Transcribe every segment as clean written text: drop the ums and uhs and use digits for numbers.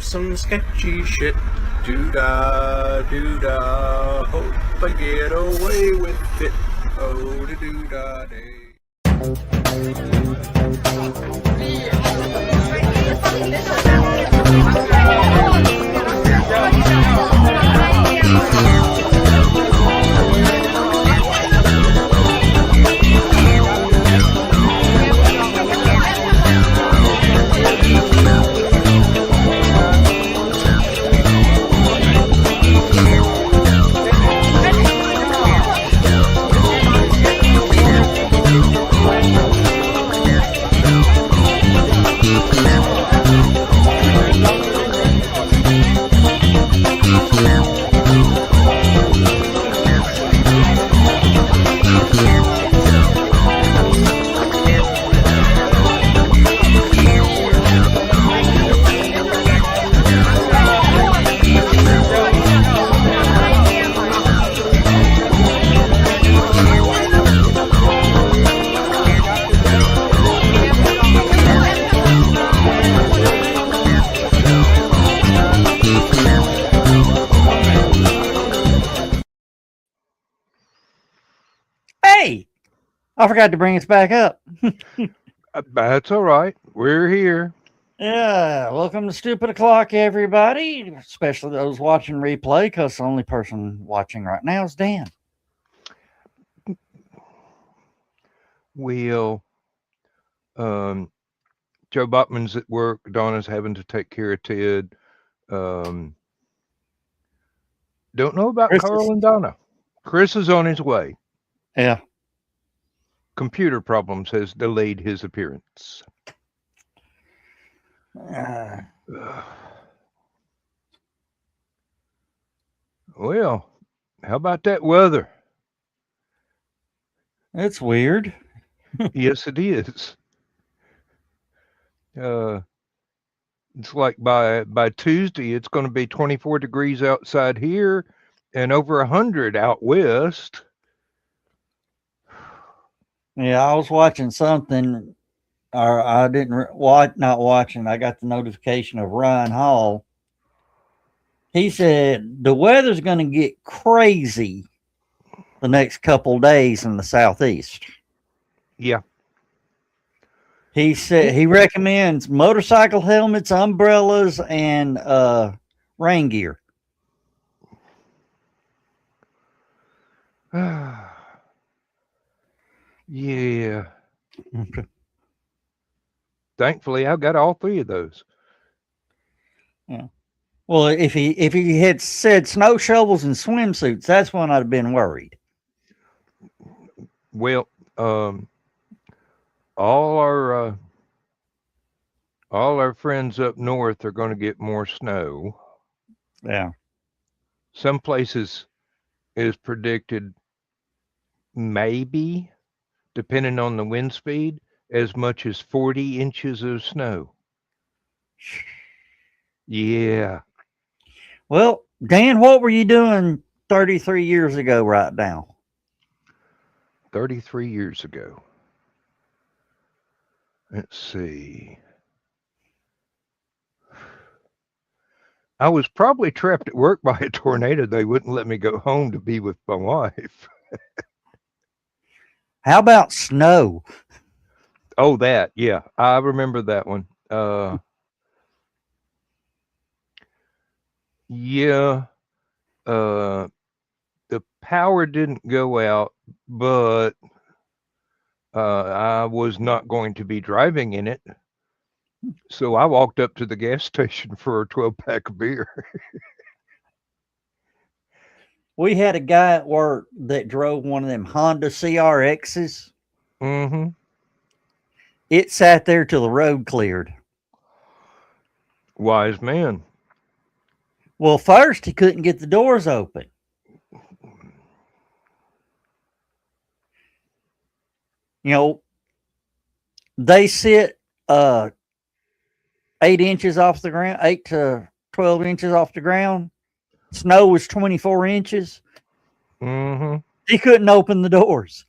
some sketchy shit. Doo-dah, doo-dah, hope I get away with it. Oh, the doo-dah day. I forgot to bring us back up. That's all right. We're here. Yeah, welcome to Stupid O'Clock, everybody, especially those watching replay, because the only person watching right now is Dan. Joe Bachman's at work. Donna's having to take care of Ted. Don't know about Carl and Donna. Chris is on his way. Yeah. Computer problems has delayed his appearance. Well, how about that weather? It's weird. Yes, it is. It's like by Tuesday, it's going to be 24 degrees outside here and over 100 out west. Yeah, I was watching something, or I didn't not watching. I got the notification of Ryan Hall. He said the weather's going to get crazy the next couple days in the southeast. Yeah. He said he recommends motorcycle helmets, umbrellas, and rain gear. Yeah. Thankfully, I've got all three of those. Yeah. Well, if he had said snow shovels and swimsuits, that's when I'd have been worried. Well, all our friends up north are going to get more snow. Yeah. Some places is predicted maybe, depending on the wind speed, as much as 40 inches of snow. Yeah. Well, Dan, what were you doing 33 years ago right now? 33 years ago. Let's see. I was probably trapped at work by a tornado. They wouldn't let me go home to be with my wife. How about snow? Oh, that. Yeah, I remember that one. Yeah. The power didn't go out, but I was not going to be driving in it. So I walked up to the gas station for a 12-pack of beer. We had a guy at work that drove one of them Honda CRXs. Mm-hmm. It sat there till the road cleared. Wise man. Well, first he couldn't get the doors open. You know, they sit 8 inches off the ground, 8 to 12 inches off the ground. Snow was 24 inches. Mm-hmm. He couldn't open the doors.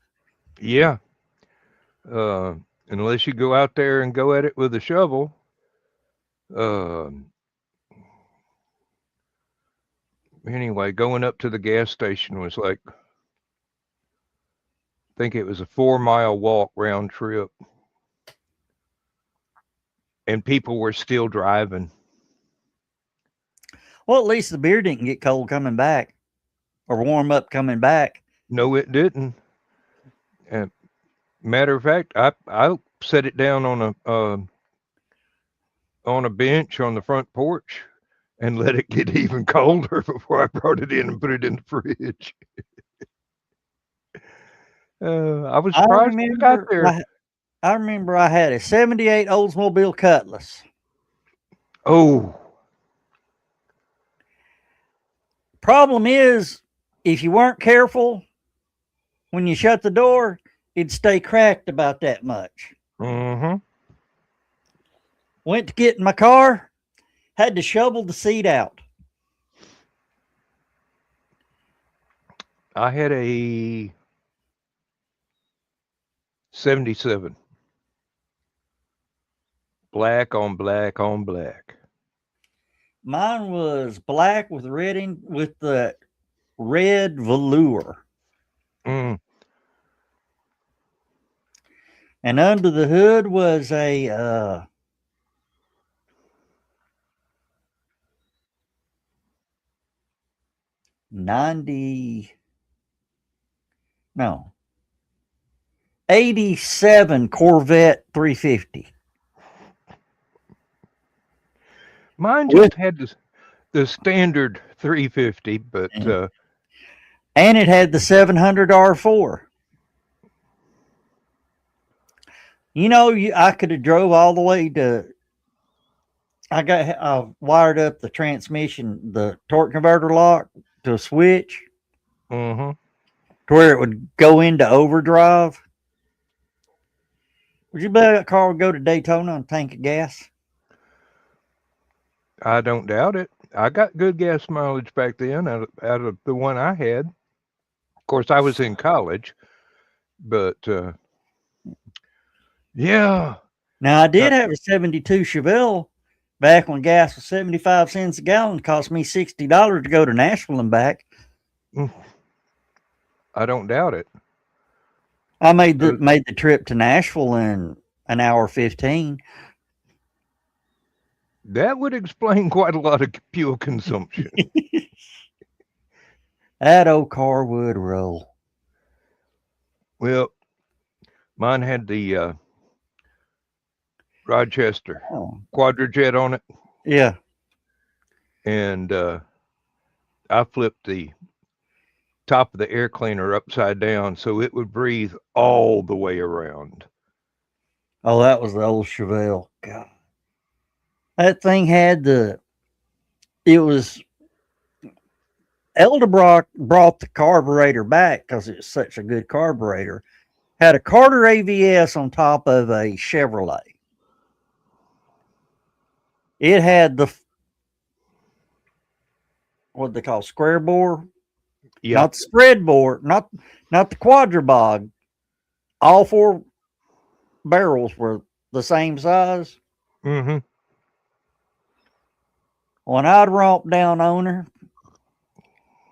Yeah. Unless you go out there and go at it with a shovel. Anyway, going up to the gas station was like, I think it was a 4-mile walk round trip. And people were still driving. Well, at least the beer didn't get cold coming back or warm up coming back. No, it didn't. And matter of fact, I set it down on a bench on the front porch and let it get even colder before I brought it in and put it in the fridge. I was surprised when it got there. I remember I had a 78 Oldsmobile Cutlass. Oh, Problem is, if you weren't careful, when you shut the door, it'd stay cracked about that much. mm-hmm. Went to get in my car, had to shovel the seat out. I had a 77. Black on black on black. Mine was black with with the red velour. Mm. And under the hood was a 87 Corvette 350. Mine just had the standard 350, but and it had the 700 R4. You know, I could have drove all the way to. I wired up the transmission, the torque converter lock to a switch, mm-hmm. to where it would go into overdrive. Would you bet that car would go to Daytona on a tank of gas? I don't doubt it. I got good gas mileage back then out of the one I had. Of course, I was in college, but yeah. Now, I did have a 72 Chevelle back when gas was 75 cents a gallon. It cost me $60 to go to Nashville and back. I don't doubt it. I made the trip to Nashville in an hour 15. That would explain quite a lot of fuel consumption. That old car would roll. Well, mine had the Rochester Quadrajet on it. Yeah. And I flipped the top of the air cleaner upside down so it would breathe all the way around. Oh, that was the old Chevelle. God. That thing had Eldebrock brought the carburetor back because it was such a good carburetor. Had a Carter AVS on top of a Chevrolet. It had what they call square bore, not the spread bore, not the quadrabog. All four barrels were the same size. Mm-hmm. When I'd romp down on her,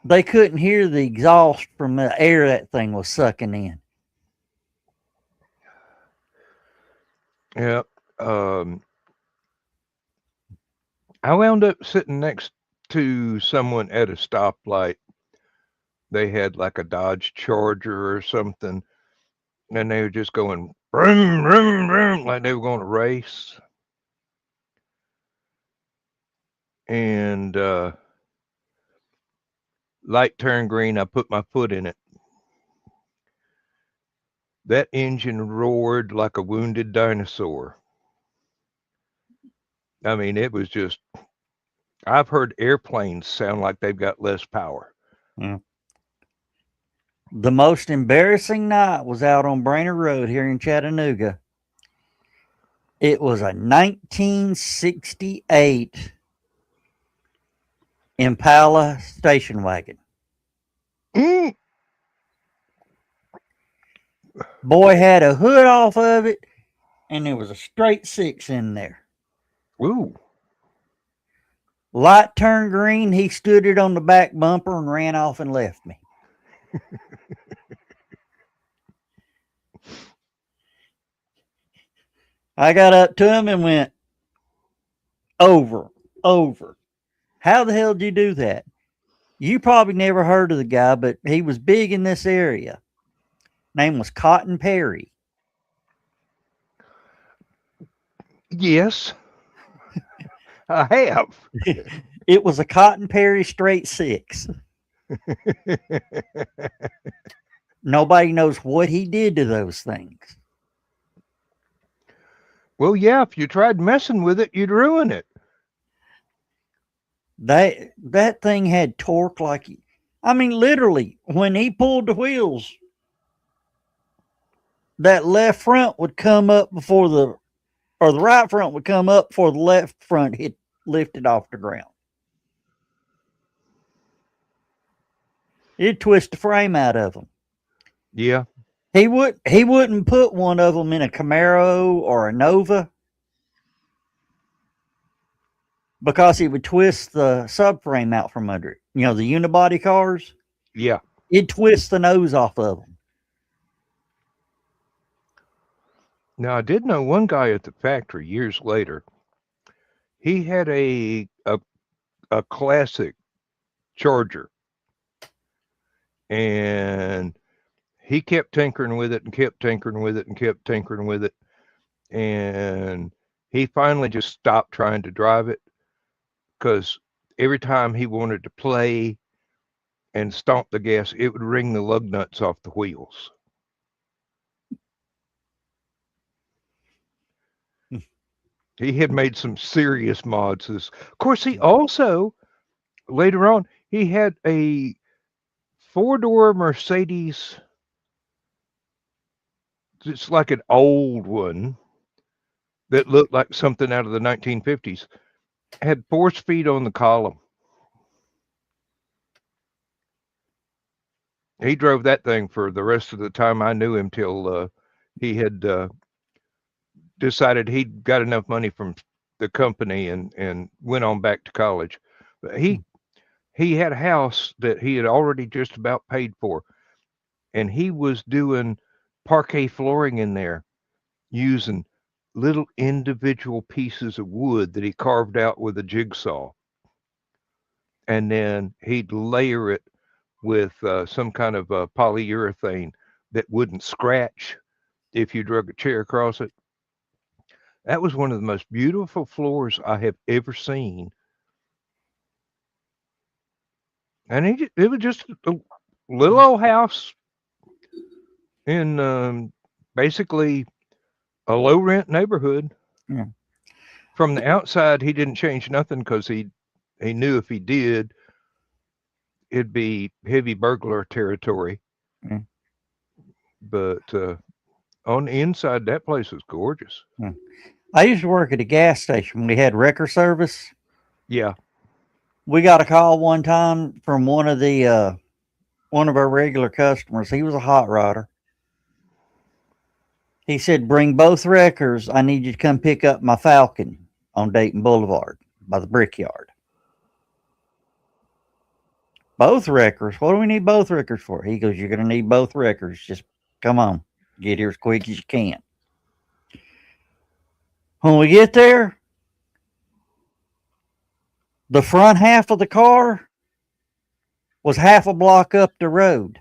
they couldn't hear the exhaust from the air that thing was sucking in. Yeah. I wound up sitting next to someone at a stoplight. They had like a Dodge Charger or something, and they were just going vroom, vroom, vroom, like they were going to race. And light turned green. I put my foot in it. That engine roared like a wounded dinosaur. I mean, it was just, I've heard airplanes sound like they've got less power. Yeah. The most embarrassing night was out on Brainerd Road here in Chattanooga. It was a 1968 Impala station wagon. Mm. Boy had a hood off of it, and there was a straight 6 in there. Ooh. Light turned green. He stood it on the back bumper and ran off and left me. I got up to him and went, over. How the hell did you do that? You probably never heard of the guy, but he was big in this area. Name was Cotton Perry. Yes, I have. It was a Cotton Perry straight six. Nobody knows what he did to those things. Well, yeah, if you tried messing with it, you'd ruin it. That thing had torque like, I mean, literally, when he pulled the wheels, that left front would come up before the right front would come up before the left front hit lifted off the ground. It'd twist the frame out of them. Yeah. He wouldn't put one of them in a Camaro or a Nova because he would twist the subframe out from under it. You know, the unibody cars? Yeah. It'd twist the nose off of them. Now, I did know one guy at the factory years later. He had a classic Charger, and he kept tinkering with it and kept tinkering with it and kept tinkering with it, and he finally just stopped trying to drive it because every time he wanted to play and stomp the gas, it would wring the lug nuts off the wheels. He had made some serious mods. Of course, he also, later on, he had a four-door Mercedes. It's like an old one that looked like something out of the 1950s. Had force feed on the column. He drove that thing for the rest of the time I knew him till he had decided he'd got enough money from the company and went on back to college. But he had a house that he had already just about paid for, and he was doing parquet flooring in there using little individual pieces of wood that he carved out with a jigsaw. And then he'd layer it with some kind of polyurethane that wouldn't scratch if you drug a chair across it. That was one of the most beautiful floors I have ever seen. And it was just a little old house in basically a low rent neighborhood. Yeah. From the outside, he didn't change nothing because he knew if he did, it'd be heavy burglar territory. Yeah. But on the inside, that place was gorgeous. Yeah. I used to work at a gas station. We had wrecker service. Yeah. We got a call one time from one of our regular customers. He was a hot rodder. He said, "Bring both wreckers. I need you to come pick up my Falcon on Dayton Boulevard by the Brickyard." Both wreckers? What do we need both wreckers for? He goes, "You're going to need both wreckers. Just come on. Get here as quick as you can." When we get there, the front half of the car was half a block up the road.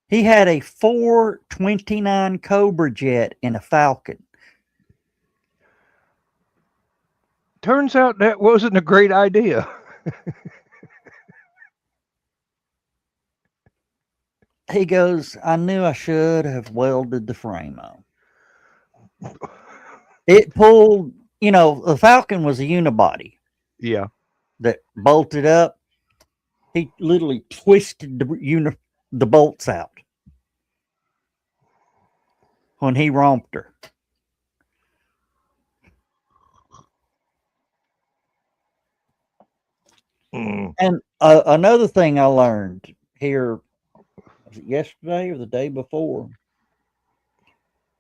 He had a 429 Cobra jet in a Falcon. Turns out that wasn't a great idea. He goes, "I knew I should have welded the frame on." It pulled, the Falcon was a unibody. Yeah. That bolted up. He literally twisted the bolts out when he romped her. And another thing I learned here Was it yesterday or the day before?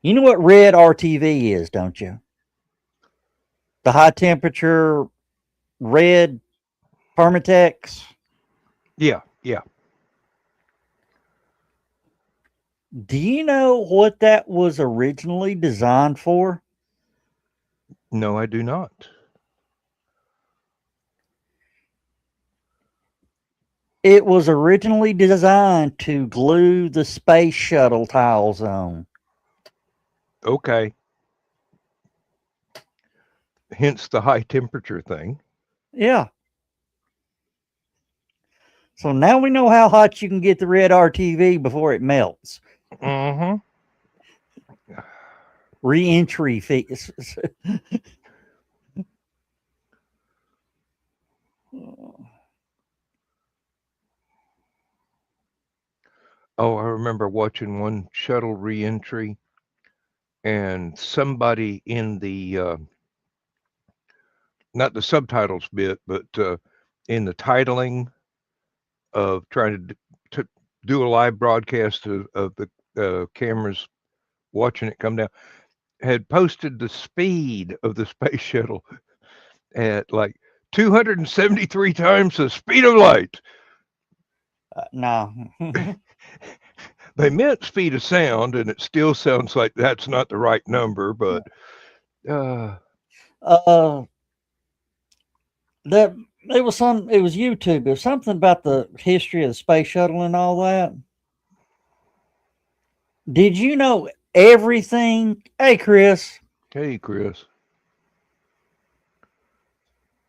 You know what red RTV is, don't you? The high temperature red Permatex. Yeah, yeah. Do you know what that was originally designed for? No, I do not. It was originally designed to glue the space shuttle tiles on. Okay. Hence the high temperature thing. Yeah. So now we know how hot you can get the red RTV before it melts. Mm-hmm. Re-entry fees. Oh, I remember watching one shuttle reentry, and somebody in the not the subtitles bit, but in the titling of trying to do a live broadcast of the cameras watching it come down, had posted the speed of the space shuttle at like 273 times the speed of light. No. They meant speed of sound, and it still sounds like that's not the right number, but That it was YouTube. It was something about the history of the space shuttle and all that. Did you know everything? Hey, Chris. hey, Chris.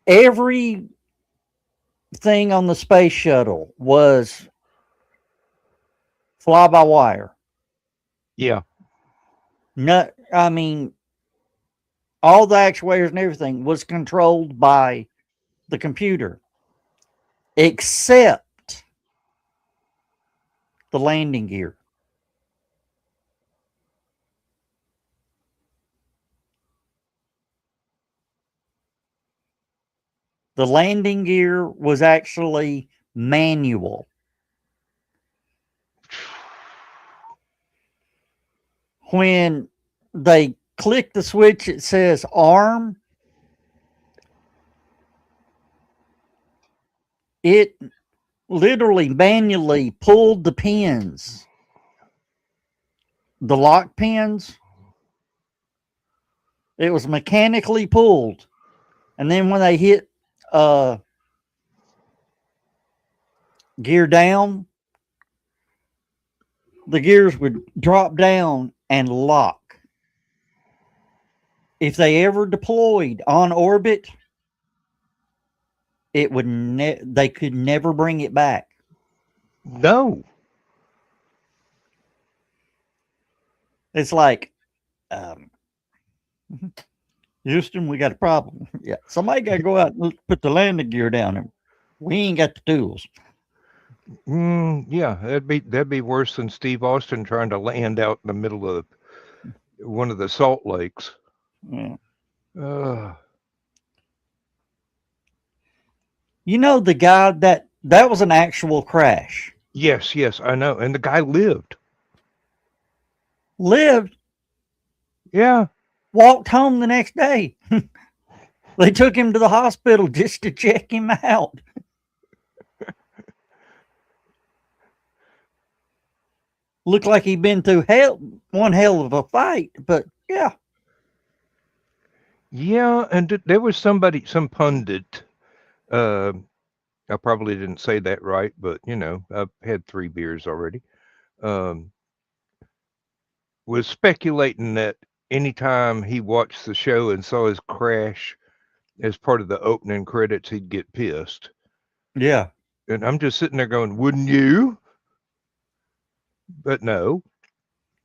Everything on the space shuttle was fly by wire. Yeah. No, I mean, all the actuators and everything was controlled by the computer, except the landing gear. The landing gear was actually manual. When they click the switch, it says arm. It literally manually pulled the pins, the lock pins. It was mechanically pulled. And then when they hit gear down, the gears would drop down and lock. If they ever deployed on orbit, it would they could never bring it back. No. It's like, Houston, we got a problem. Yeah, somebody got to go out and put the landing gear down, and we ain't got the tools. Yeah, that'd be worse than Steve Austin trying to land out in the middle of one of the salt lakes. Yeah. Uh, You know, the guy that was an actual crash. yes, I know. And the guy lived. Lived, Yeah. walked home the next day. They took him to the hospital just to check him out. Looked like he'd been through one hell of a fight, but yeah. Yeah, and there was some pundit. I probably didn't say that right, but I've had 3 beers already. Was speculating that anytime he watched the show and saw his crash as part of the opening credits, he'd get pissed. Yeah. And I'm just sitting there going, wouldn't you? But no,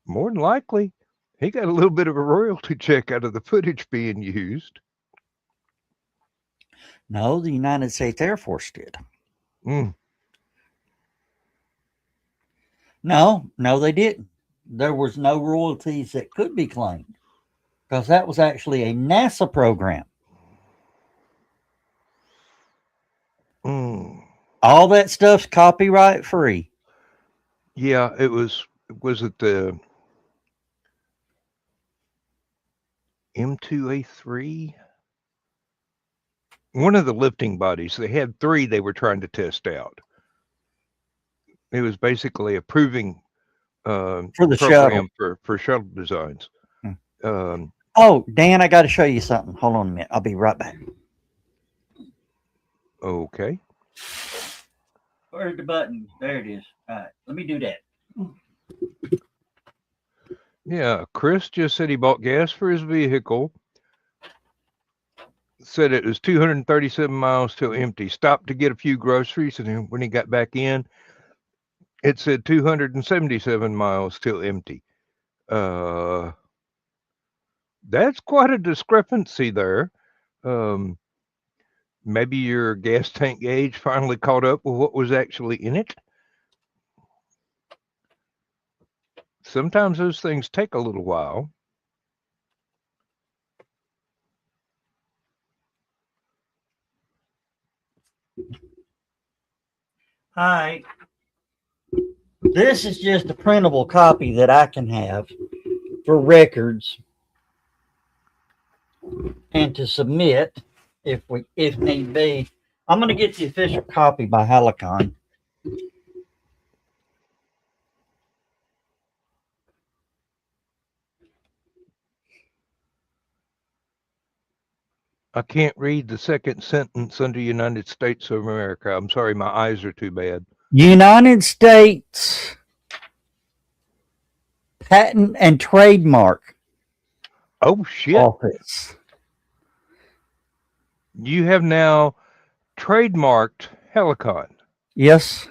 more than likely, he got a little bit of a royalty check out of the footage being used. No, the United States Air Force did. No, they didn't. There was no royalties that could be claimed because that was actually a NASA program. All that stuff's copyright free. Yeah, was it the M2A3? One of the lifting bodies. They had 3 they were trying to test out. It was basically a proving For the program shuttle. for shuttle designs. Hmm. Um, Oh, Dan, I got to show you something. Hold on a minute. I'll be right back. okay. Where's the button? There it is. All right, let me do that. Yeah, Chris just said he bought gas for his vehicle. Said it was 237 miles till empty. Stopped to get a few groceries, and then when he got back in, it said 277 miles till empty. That's quite a discrepancy there. Um, maybe your gas tank gauge finally caught up with what was actually in it. Sometimes those things take a little while. Hi. This is just a printable copy that I can have for records and to submit if need be. I'm going to get the official copy by Helicon. I can't read the second sentence under United States of America. I'm sorry, my eyes are too bad. United States Patent and Trademark Oh, shit. Office. You have now trademarked Helicon. Yes.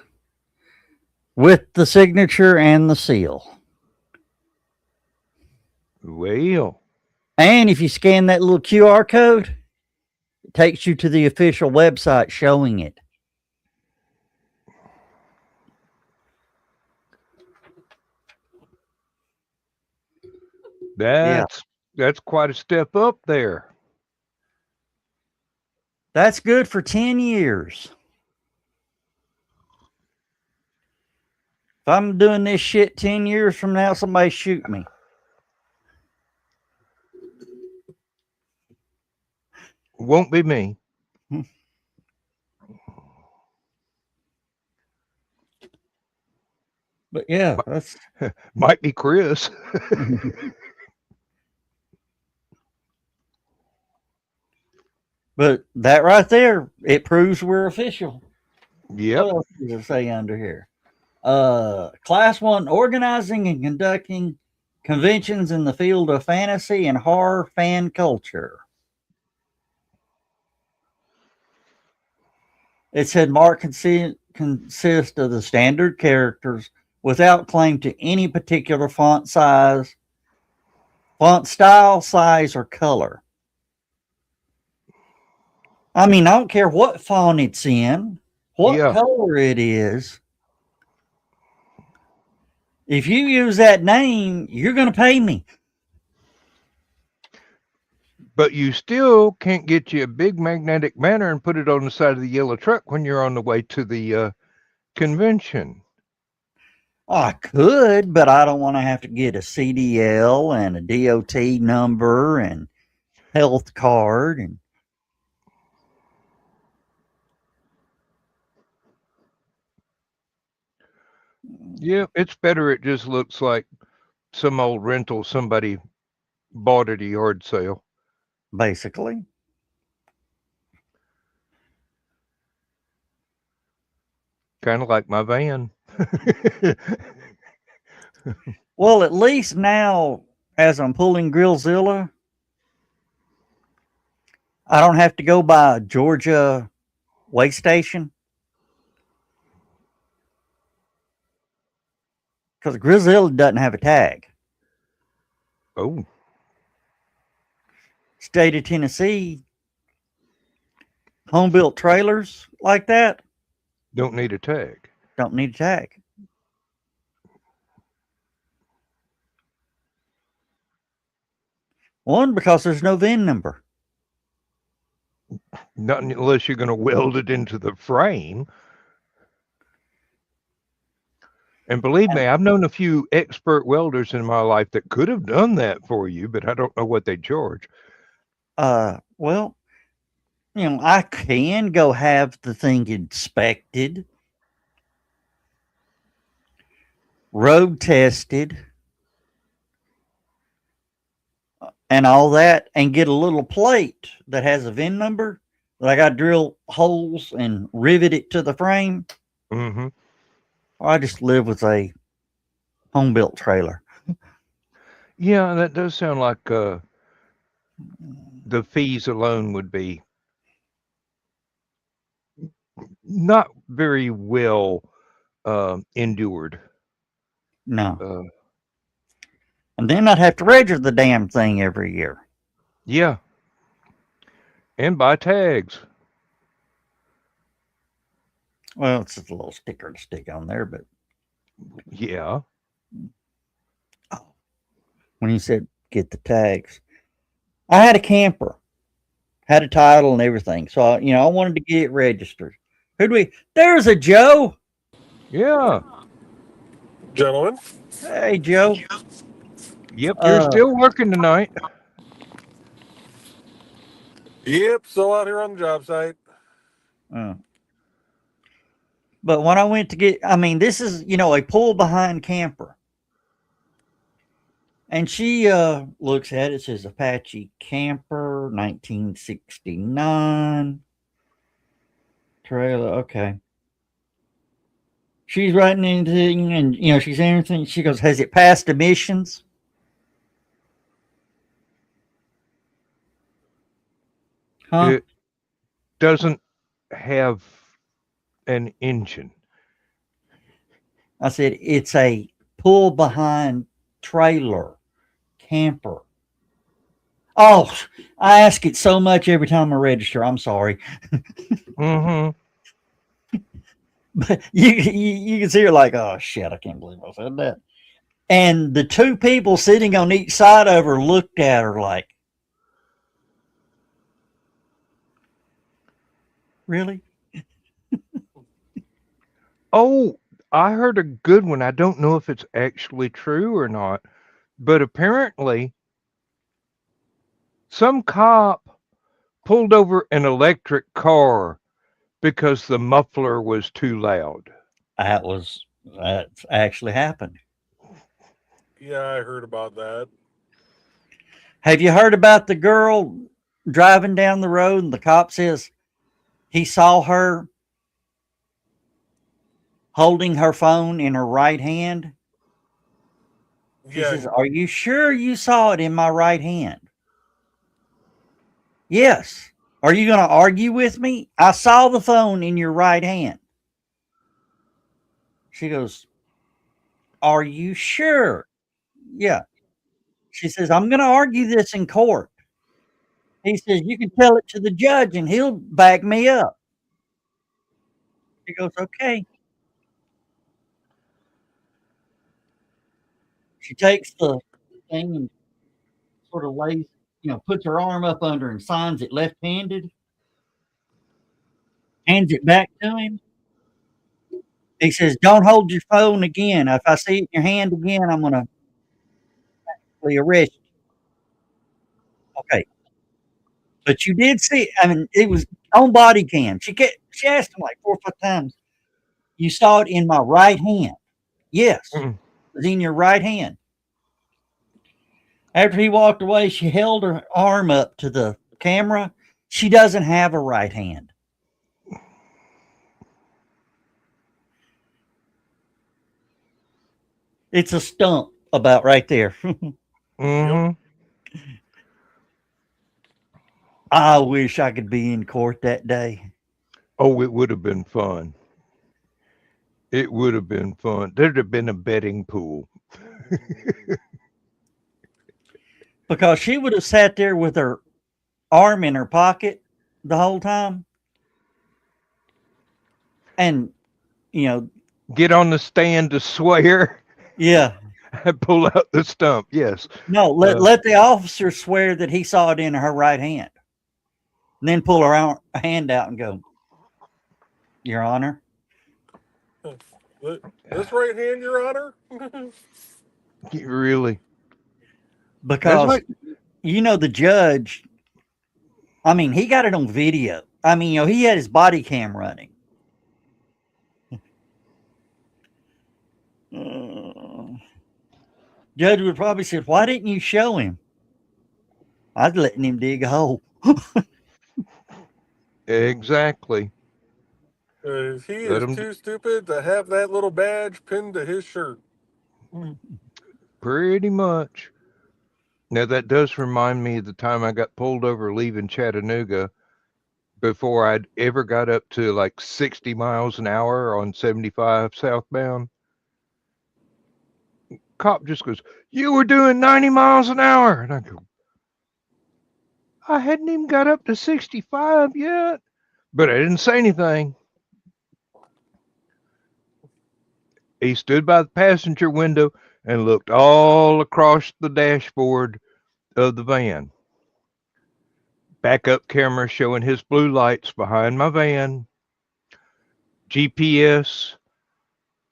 With the signature and the seal. Well. And if you scan that little QR code, it takes you to the official website showing it. That's quite a step up there. That's good for 10 years. If I'm doing this shit 10 years from now, somebody shoot me. Won't be me. But yeah, that's might be Chris. But that right there, it proves we're official. Yep. What else does it say under here? Class 1, organizing and conducting conventions in the field of fantasy and horror fan culture. It said Mark consists of the standard characters without claim to any particular font style, size, or color. I mean, I don't care what font it's in, what color it is. If you use that name, you're going to pay me. But you still can't get you a big magnetic banner and put it on the side of the yellow truck when you're on the way to the convention. I could, but I don't want to have to get a CDL and a DOT number and health card. And yeah, it's better. It just looks like some old rental somebody bought at a yard sale. Basically. Kind of like my van. Well, at least now, as I'm pulling Grillzilla, I don't have to go by a Georgia way station. Because Grillzilla doesn't have a tag. Oh. State of Tennessee, home-built trailers like that don't need a tag. Don't need a tag. One, because there's no VIN number. Not unless you're going to weld it into the frame. And believe me, I've known a few expert welders in my life that could have done that for you, but I don't know what they charge. Well, I can go have the thing inspected, road tested, and all that, and get a little plate that has a VIN number that I got to drill holes and rivet it to the frame. Mm-hmm. Or I just live with a home built trailer. Yeah, that does sound like the fees alone would be not very well endured. No. And then I'd have to register the damn thing every year. Yeah. And buy tags. Well, it's just a little sticker to stick on there, but Yeah. when you said get the tags, I had a camper, had a title and everything. So, I wanted to get it registered. There's a Joe. Yeah. Gentlemen. Hey, Joe. Yep. You're still working tonight. Yep, still out here on the job site. But when I went to this is, a pull behind camper. And she looks at it, says Apache camper, 1969. Trailer, okay. She's writing anything, and, she's saying everything. She goes, has it passed emissions? Huh? It doesn't have an engine. I said, it's a pull behind trailer camper. Oh, I ask it so much every time I register. I'm sorry. Mm-hmm. But you can see her like, oh shit, I can't believe I said that. And the two people sitting on each side of her looked at her like, really? Oh, I heard a good one. I don't know if it's actually true or not, but apparently some cop pulled over an electric car because the muffler was too loud. That actually happened. Yeah, I heard about that. Have you heard about the girl driving down the road and the cop says he saw her holding her phone in her right hand? She says, are you sure you saw it in my right hand? Yes. Are you going to argue with me? I saw the phone in your right hand. She goes, are you sure? Yeah. She says, I'm going to argue this in court. He says, you can tell it to the judge and he'll back me up. She goes, okay. She takes the thing and sort of lays, puts her arm up under and signs it left-handed. Hands it back to him. He says, don't hold your phone again. If I see it in your hand again, I'm going to arrest you. Okay. But you did see, it was on body cam. She asked him like 4 or 5 times, you saw it in my right hand? Yes. It was in your right hand. After he walked away, she held her arm up to the camera. She doesn't have a right hand. It's a stump about right there. Mm-hmm. I wish I could be in court that day. Oh, it would have been fun. It would have been fun. There'd have been a betting pool. Because she would have sat there with her arm in her pocket the whole time. And, get on the stand to swear. Yeah. Pull out the stump. Yes. No, let the officer swear that he saw it in her right hand. And then pull her hand out and go, Your Honor, This right hand, Your Honor? Really? That's Because like, the judge. I mean, he got it on video. I mean, he had his body cam running. Judge would probably say, "Why didn't you show him?" I'd letting him dig a hole. exactly. He Let is him, too stupid to have that little badge pinned to his shirt. pretty much. Now, that does remind me of the time I got pulled over leaving Chattanooga before I'd ever got up to like 60 miles an hour on 75 southbound. Cop just goes, "You were doing 90 miles an hour." And I go, "I hadn't even got up to 65 yet." But I didn't say anything. He stood by the passenger window and looked all across the dashboard of the van. Backup camera showing his blue lights behind my van. GPS,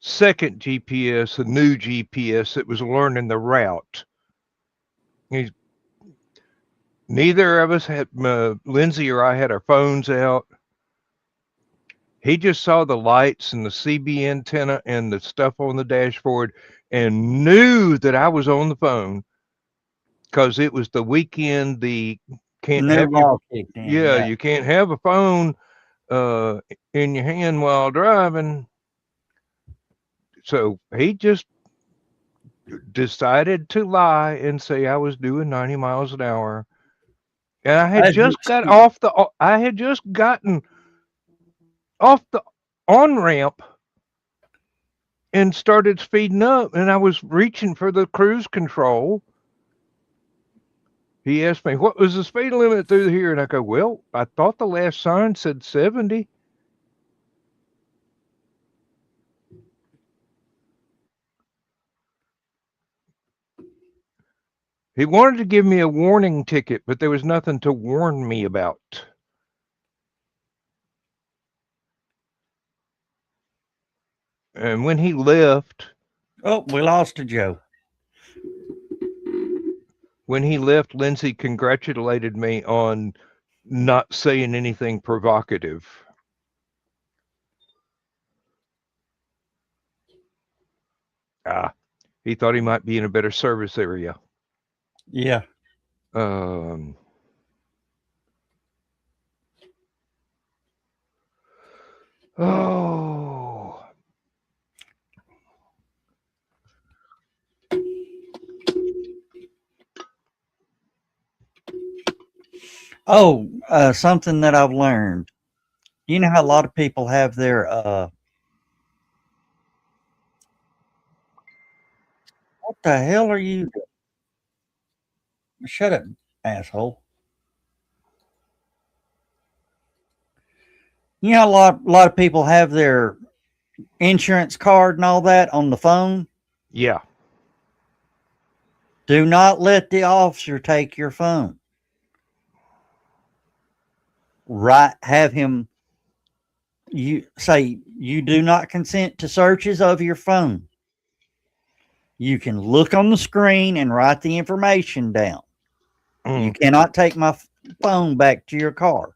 second GPS, a new GPS that was learning the route. He's, neither of us had, Lindsay or I had our phones out. He just saw the lights and the CB antenna and the stuff on the dashboard and knew that I was on the phone because it was the weekend. The can't New have your, law kicked in. yeah, Yeah. you can't have a phone in your hand while driving. So he just decided to lie and say I was doing 90 miles an hour. And I had just gotten off the on ramp and started speeding up, and I was reaching for the cruise control. He asked me, "What was the speed limit through here?" And I go, "Well, I thought the last sign said 70. He wanted to give me a warning ticket, but there was nothing to warn me about. And when he left, Oh, we lost a Joe. Lindsay congratulated me on not saying anything provocative. Ah, he thought he might be in a better service area. Yeah. Um, oh, Oh, something that I've learned. You know how a lot of people have their what the hell are you? Shut up, asshole. You know how a lot of people have their insurance card and all that on the phone? yeah. Do not let the officer take your phone. Right, have him you say you do not consent to searches of your phone. You can look on the screen and write the information down. You cannot take my phone back to your car.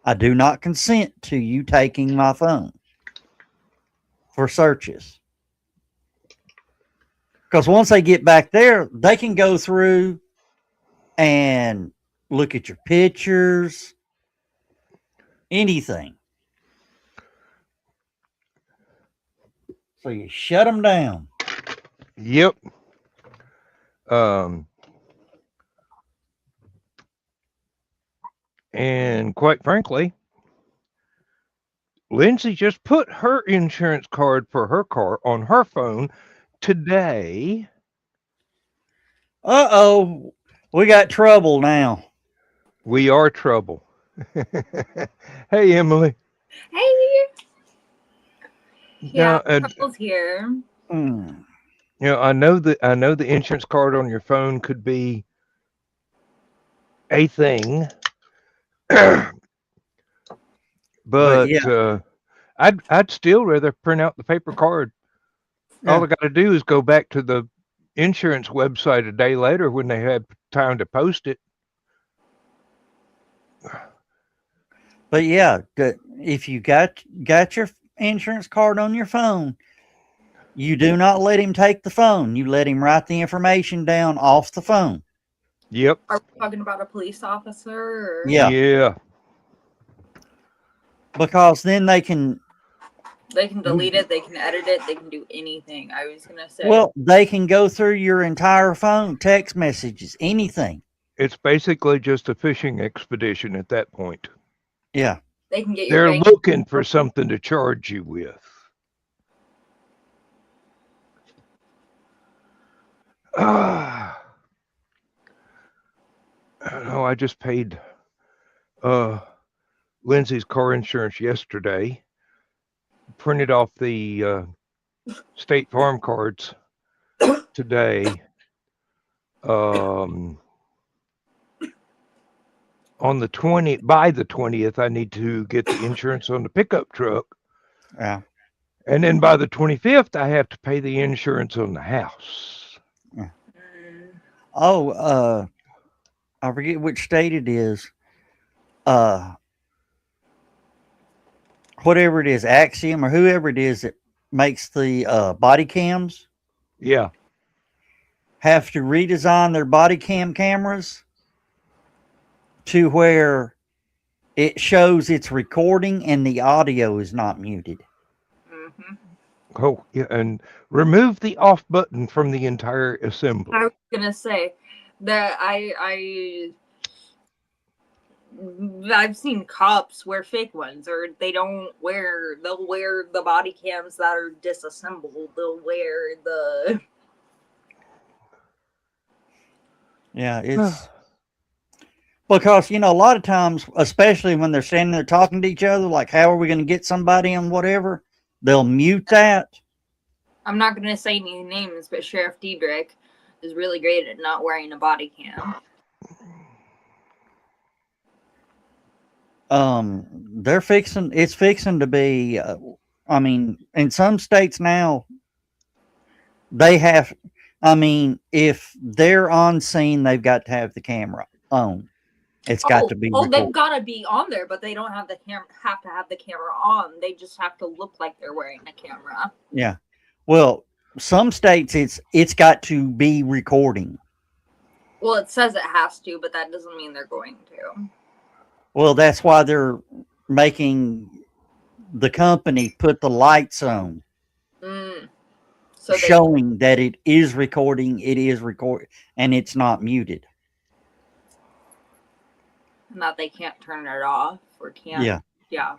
I do not consent to you taking my phone for searches. Because once they get back there, they can go through and look at your pictures, anything. So you shut them down. Yep. And quite frankly, Lindsay just put her insurance card for her car on her phone today. Uh-oh. We got trouble now. We are trouble. Hey, Emily. Hey. Yeah, Now, trouble's here. I know the insurance card on your phone could be a thing, but yeah. I'd still rather print out the paper card. All I got to do is go back to the insurance website a day later when they have time to post it. But yeah, if you got your insurance card on your phone, you do not let him take the phone. You let him write the information down off the phone. Yep. Are we talking about a police officer? Or? Yeah. Yeah. Because then they can delete it, they can edit it, they can do anything. I was gonna say. Well, they can go through your entire phone, text messages, anything. It's basically just a fishing expedition at that point. Yeah. They can get your They're bank looking for something to charge you with. I don't know. I just paid Lindsay's car insurance yesterday. Printed off the State Farm cards today. On the 20th, I need to get the insurance on the pickup truck. Yeah. And then by the 25th, I have to pay the insurance on the house. Yeah. Oh, I forget which state it is. Whatever it is, Axiom or whoever it is that makes the body cams. Yeah. Have to redesign their body cam cameras to where it shows it's recording and the audio is not muted. Mm-hmm. Oh, yeah, and remove the off button from the entire assembly. I was gonna say that I've seen cops wear fake ones, or they'll wear the body cams that are disassembled. They'll wear the Yeah, it's because, a lot of times, especially when they're standing there talking to each other, like, how are we going to get somebody and whatever, they'll mute that. I'm not going to say any names, but Sheriff Diedrich is really great at not wearing a body cam. It's fixing to be, in some states now, if they're on scene, they've got to have the camera on. It's got to be recorded. They've got to be on there, but they don't have to have the camera on. They just have to look like they're wearing a camera. Yeah. Well, some states it's got to be recording. Well, it says it has to, but that doesn't mean they're going to. Well, that's why they're making the company put the lights on. So showing that it is recording, and it's not muted. Not they can't turn it off or can't. Yeah.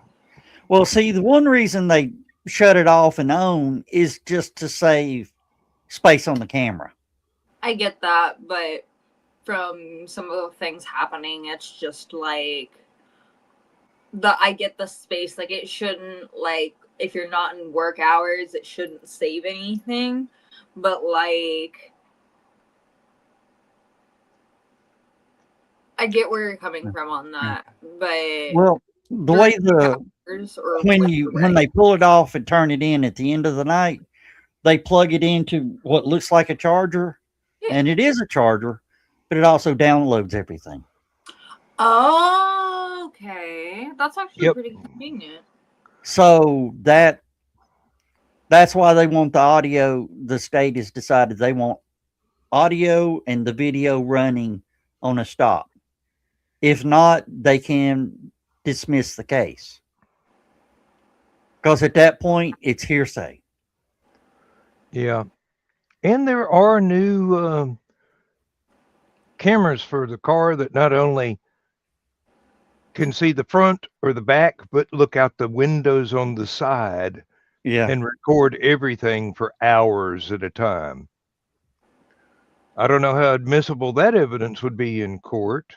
Well, see, the one reason they shut it off and on is just to save space on the camera. I get that, but from some of the things happening, it's just like I get the space. Like, it shouldn't, like, if you're not in work hours, it shouldn't save anything. But like, I get where you're coming from on that, but well, the way when they pull it off and turn it in at the end of the night, they plug it into what looks like a charger, and it is a charger, but it also downloads everything. Oh, okay, that's actually pretty convenient. So that's why they want the audio. The state has decided they want audio and the video running on a stop. If not, they can dismiss the case. Because at that point, it's hearsay. Yeah. And there are new cameras for the car that not only can see the front or the back, but look out the windows on the side and record everything for hours at a time. I don't know how admissible that evidence would be in court.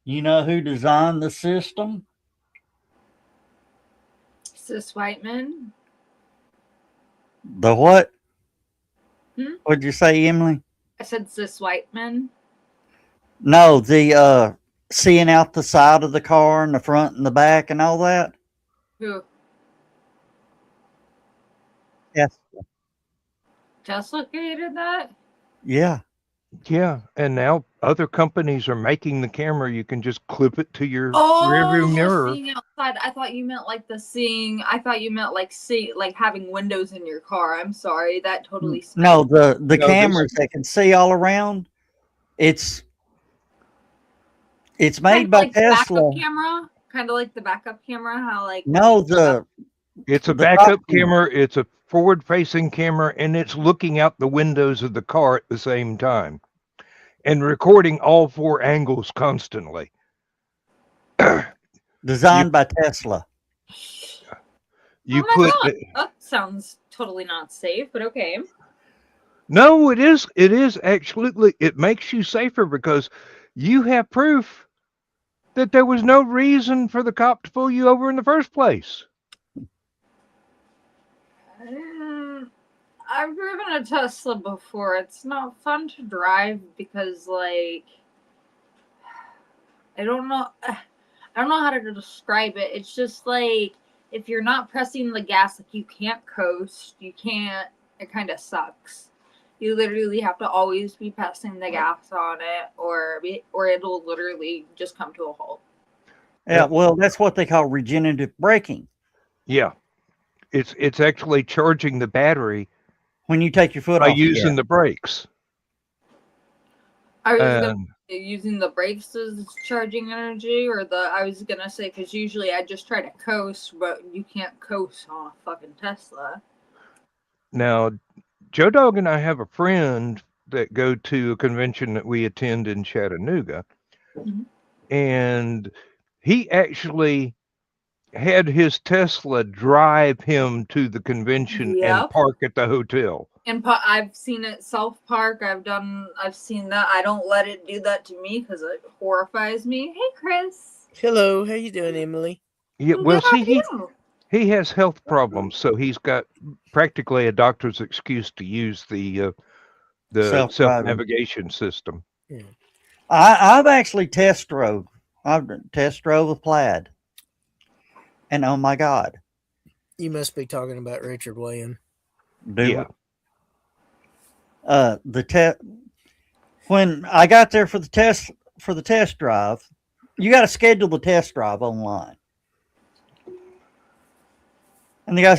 You know who designed the system? Sis Whiteman. The what? What'd you say, Emily? I said Sis Whiteman. No, the seeing out the side of the car and the front and the back and all that. Who? Yes. Tesla created that? Yeah. Yeah, and now other companies are making the camera. You can just clip it to your rearview Oh, mirror. seeing outside. I thought you meant like I thought you meant like having windows in your car. I'm sorry. That totally No, the No, this- cameras that can see all around. It's made by like the Tesla. backup camera. Kind of like the backup camera. How like No, the It's a the top backup camera. It's a forward-facing camera, and it's looking out the windows of the car at the same time, and recording all 4 angles constantly. designed by Tesla. You oh my put god, that sounds totally not safe, but okay. No, it is. It is absolutely. It makes you safer because you have proof that there was no reason for the cop to pull you over in the first place. I've driven a Tesla before. It's not fun to drive because, like, I don't know how to describe it. It's just like if you're not pressing the gas, like you can't coast. You can't. It kind of sucks. You literally have to always be pressing the gas on it, or it'll literally just come to a halt. Yeah, well, that's what they call regenerative braking. Yeah, it's actually charging the battery When you take your foot by off, using the brakes. I was gonna say using the brakes as charging energy, or I was gonna say because usually I just try to coast, but you can't coast on a fucking Tesla. Now, Joe Dog and I have a friend that go to a convention that we attend in Chattanooga, and he actually had his Tesla drive him to the convention and park at the hotel. And I've seen it self-park. I've seen that. I don't let it do that to me because it horrifies me. Hey, Chris. Hello, how you doing, Emily? Yeah, well, see, he has health problems, so he's got practically a doctor's excuse to use the self-navigation system. Yeah. I've actually test drove. I've test drove a Plaid, and oh my god, You must be talking about Richard William. Yeah. When I got there for the test drive, you got to schedule the test drive online. And the guy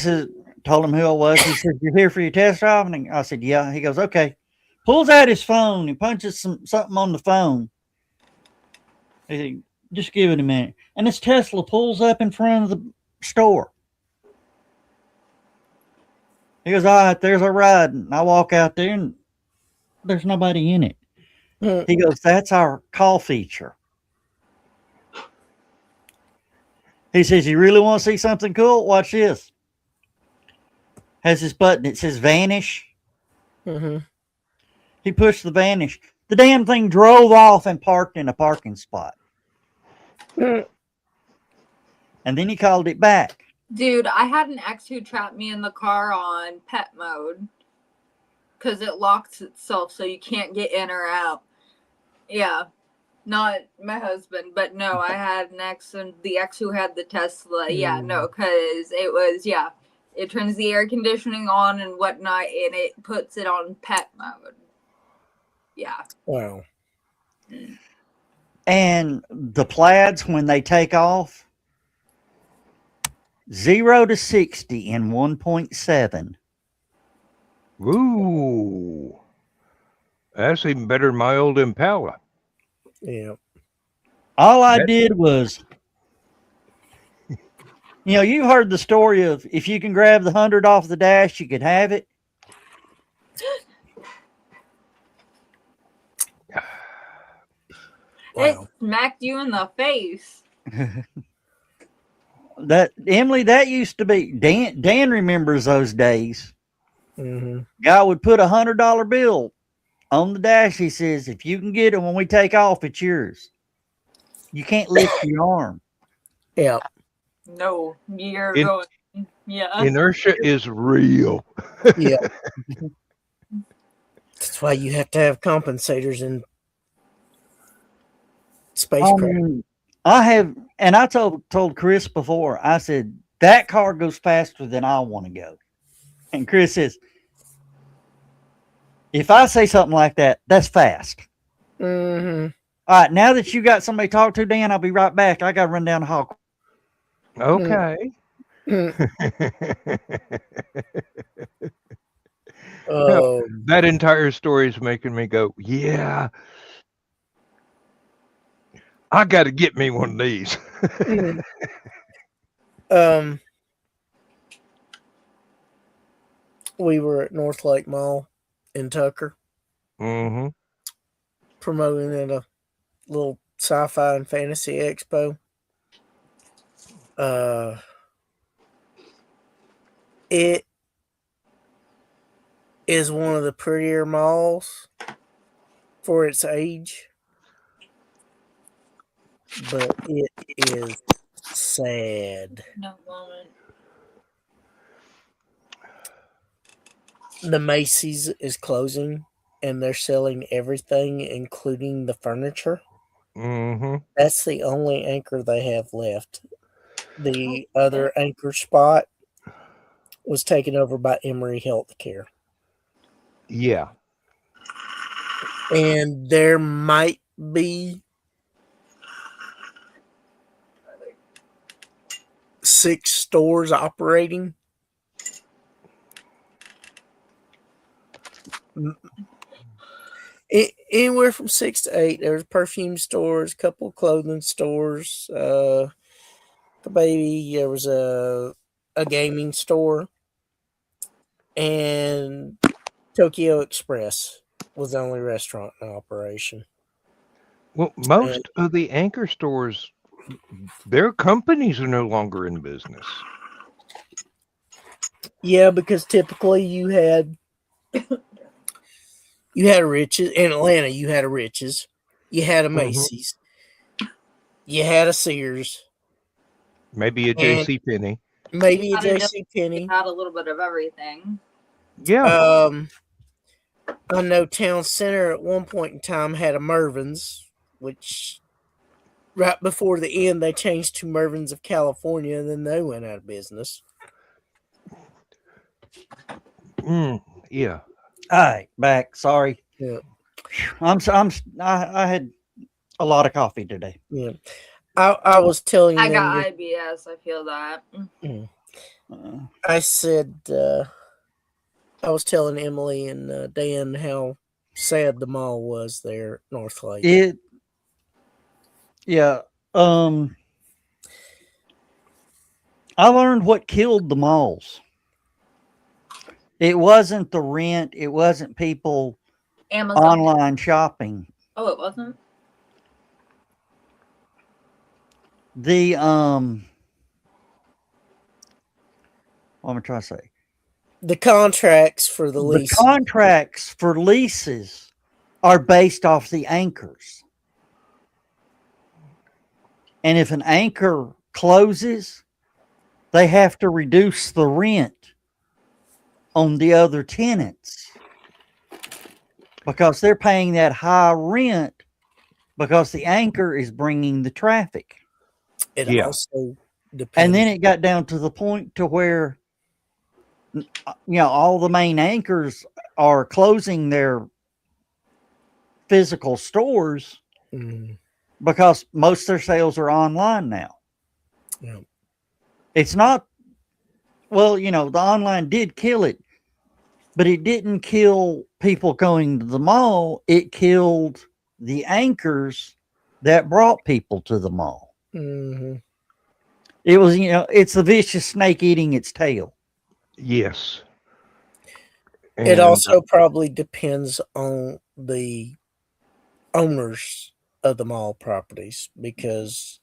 told him who I was. He said, "You're here for your test drive?" And I said, "Yeah." He goes, "Okay." Pulls out his phone and punches something on the phone. He said, "Just give it a minute." And this Tesla pulls up in front of the store. He goes, "All right, there's a ride." And I walk out there and there's nobody in it. He goes, "That's our call feature." He says, "You really want to see something cool? Watch this." Has this button. It says vanish. Mm-hmm. He pushed the vanish. The damn thing drove off and parked in a parking spot. And then he called it back. Dude, I had an ex who trapped me in the car on pet mode because it locks itself so you can't get in or out. Yeah, not my husband, but no, I had an ex, and the ex who had the Tesla. Yeah, no, because it was, it turns the air conditioning on and whatnot, and it puts it on pet mode. Yeah. Wow. And the Plaids, when they take off, 0 to 60 in 1.7. Ooh, that's even better than my old Impala. Yeah. All I did was, you've heard the story of if you can grab the 100 off the dash, you could have it. Wow. It smacked you in the face. Emily, that used to be Dan remembers those days. Mm-hmm. Guy would put $100 bill on the dash. He says, "If you can get it when we take off, it's yours. You can't lift your arm." Yeah. No, you're going. Yeah. Inertia is real. Yeah. That's why you have to have compensators in spacecraft. I have, and I told Chris before, I said, That car goes faster than I want to go. And Chris says, if I say something like that, that's fast. Mm-hmm. All right, now that you got somebody to talk to, Dan, I'll be right back. I got to run down the hall. Okay. No, that entire story is making me go, yeah, I got to get me one of these. We were at North Lake Mall in Tucker Mm-hmm. promoting at a little sci-fi and fantasy expo. It is one of the prettier malls for its age, but it is sad. No moment. The Macy's is closing and they're selling everything, including the furniture. Mm-hmm. That's the only anchor they have left. The other anchor spot was taken over by Emory Healthcare. Yeah. And there might be 6 stores operating. Anywhere from 6 to 8. There's perfume stores, a couple clothing stores, baby. There was a gaming store, and Tokyo Express was the only restaurant in operation. Well, most of the anchor stores, their companies are no longer in business. Yeah, because typically you had Riches in Atlanta. You had a Riches, you had a Macy's, you had a Sears, maybe a J.C. Penney, maybe a J.C. Penney. Had a little bit of everything. Yeah. I know Town Center at one point in time had a Mervyn's, which right before the end they changed to Mervyn's of California, and then they went out of business. Yeah. All right, back. Sorry. Yeah. I had a lot of coffee today. Yeah. I was telling I them got that, IBS. I feel that. I said I was telling Emily and Dan how sad the mall was there at North Lake. Yeah. I learned what killed the malls. It wasn't the rent. It wasn't people Amazon. online shopping. Oh, it wasn't? What am I trying to say? The contracts for the lease. The contracts for leases are based off the anchors. And if an anchor closes, they have to reduce the rent on the other tenants because they're paying that high rent because the anchor is bringing the traffic. It also depends. And then it got down to the point to where, all the main anchors are closing their physical stores because most of their sales are online now. Yeah. It's not, the online did kill it, but it didn't kill people going to the mall. It killed the anchors that brought people to the mall. Mm-hmm. It was, it's the vicious snake eating its tail. Yes. It also probably depends on the owners of the mall properties, because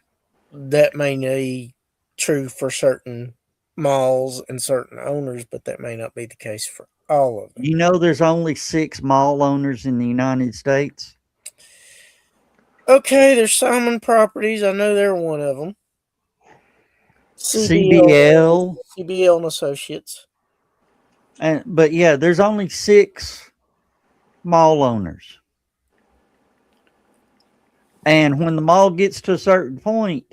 that may be true for certain malls and certain owners, but that may not be the case for all of them. There's only 6 mall owners in the United States. Okay, there's Simon Properties. I know they're one of them. CBL and Associates. But there's only 6 mall owners. And when the mall gets to a certain point,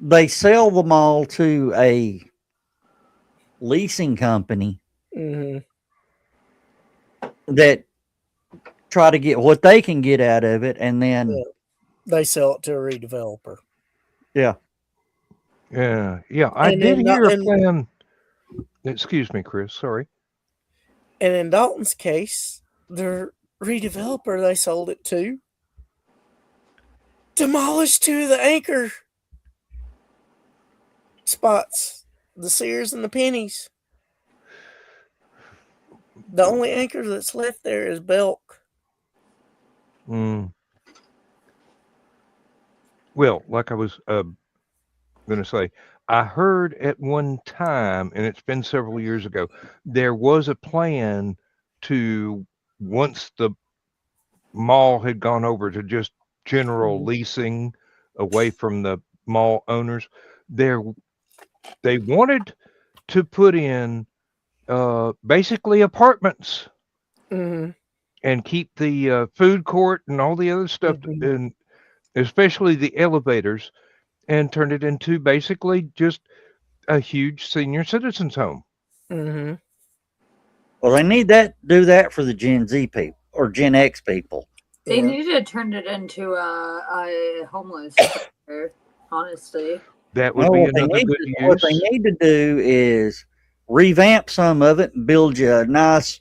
they sell them all to a leasing company Mm-hmm. that try to get what they can get out of it, and then Yeah. They sell it to a redeveloper. yeah. Yeah. I And did in, hear a in, plan. Excuse me, Chris. Sorry. and in Dalton's case, the redeveloper they sold it to demolished 2 of the anchor spots, the Sears and the Pennies. The only anchor that's left there is Belk. Mm. Well, like I was going to say, I heard at one time, and it's been several years ago, there was a plan to, once the mall had gone over to just general leasing away from the mall owners, there they wanted to put in basically apartments Mm-hmm. and keep the food court and all the other stuff, Mm-hmm. and especially the elevators, and turn it into basically just a huge senior citizens home. Mm-hmm. Well, they need that do that for the Gen Z people or Gen X people. They Yeah. need to turn it into a homeless shelter, honestly. That would No, be what they another need good to, what they use. need to do is revamp some of it and build you a nice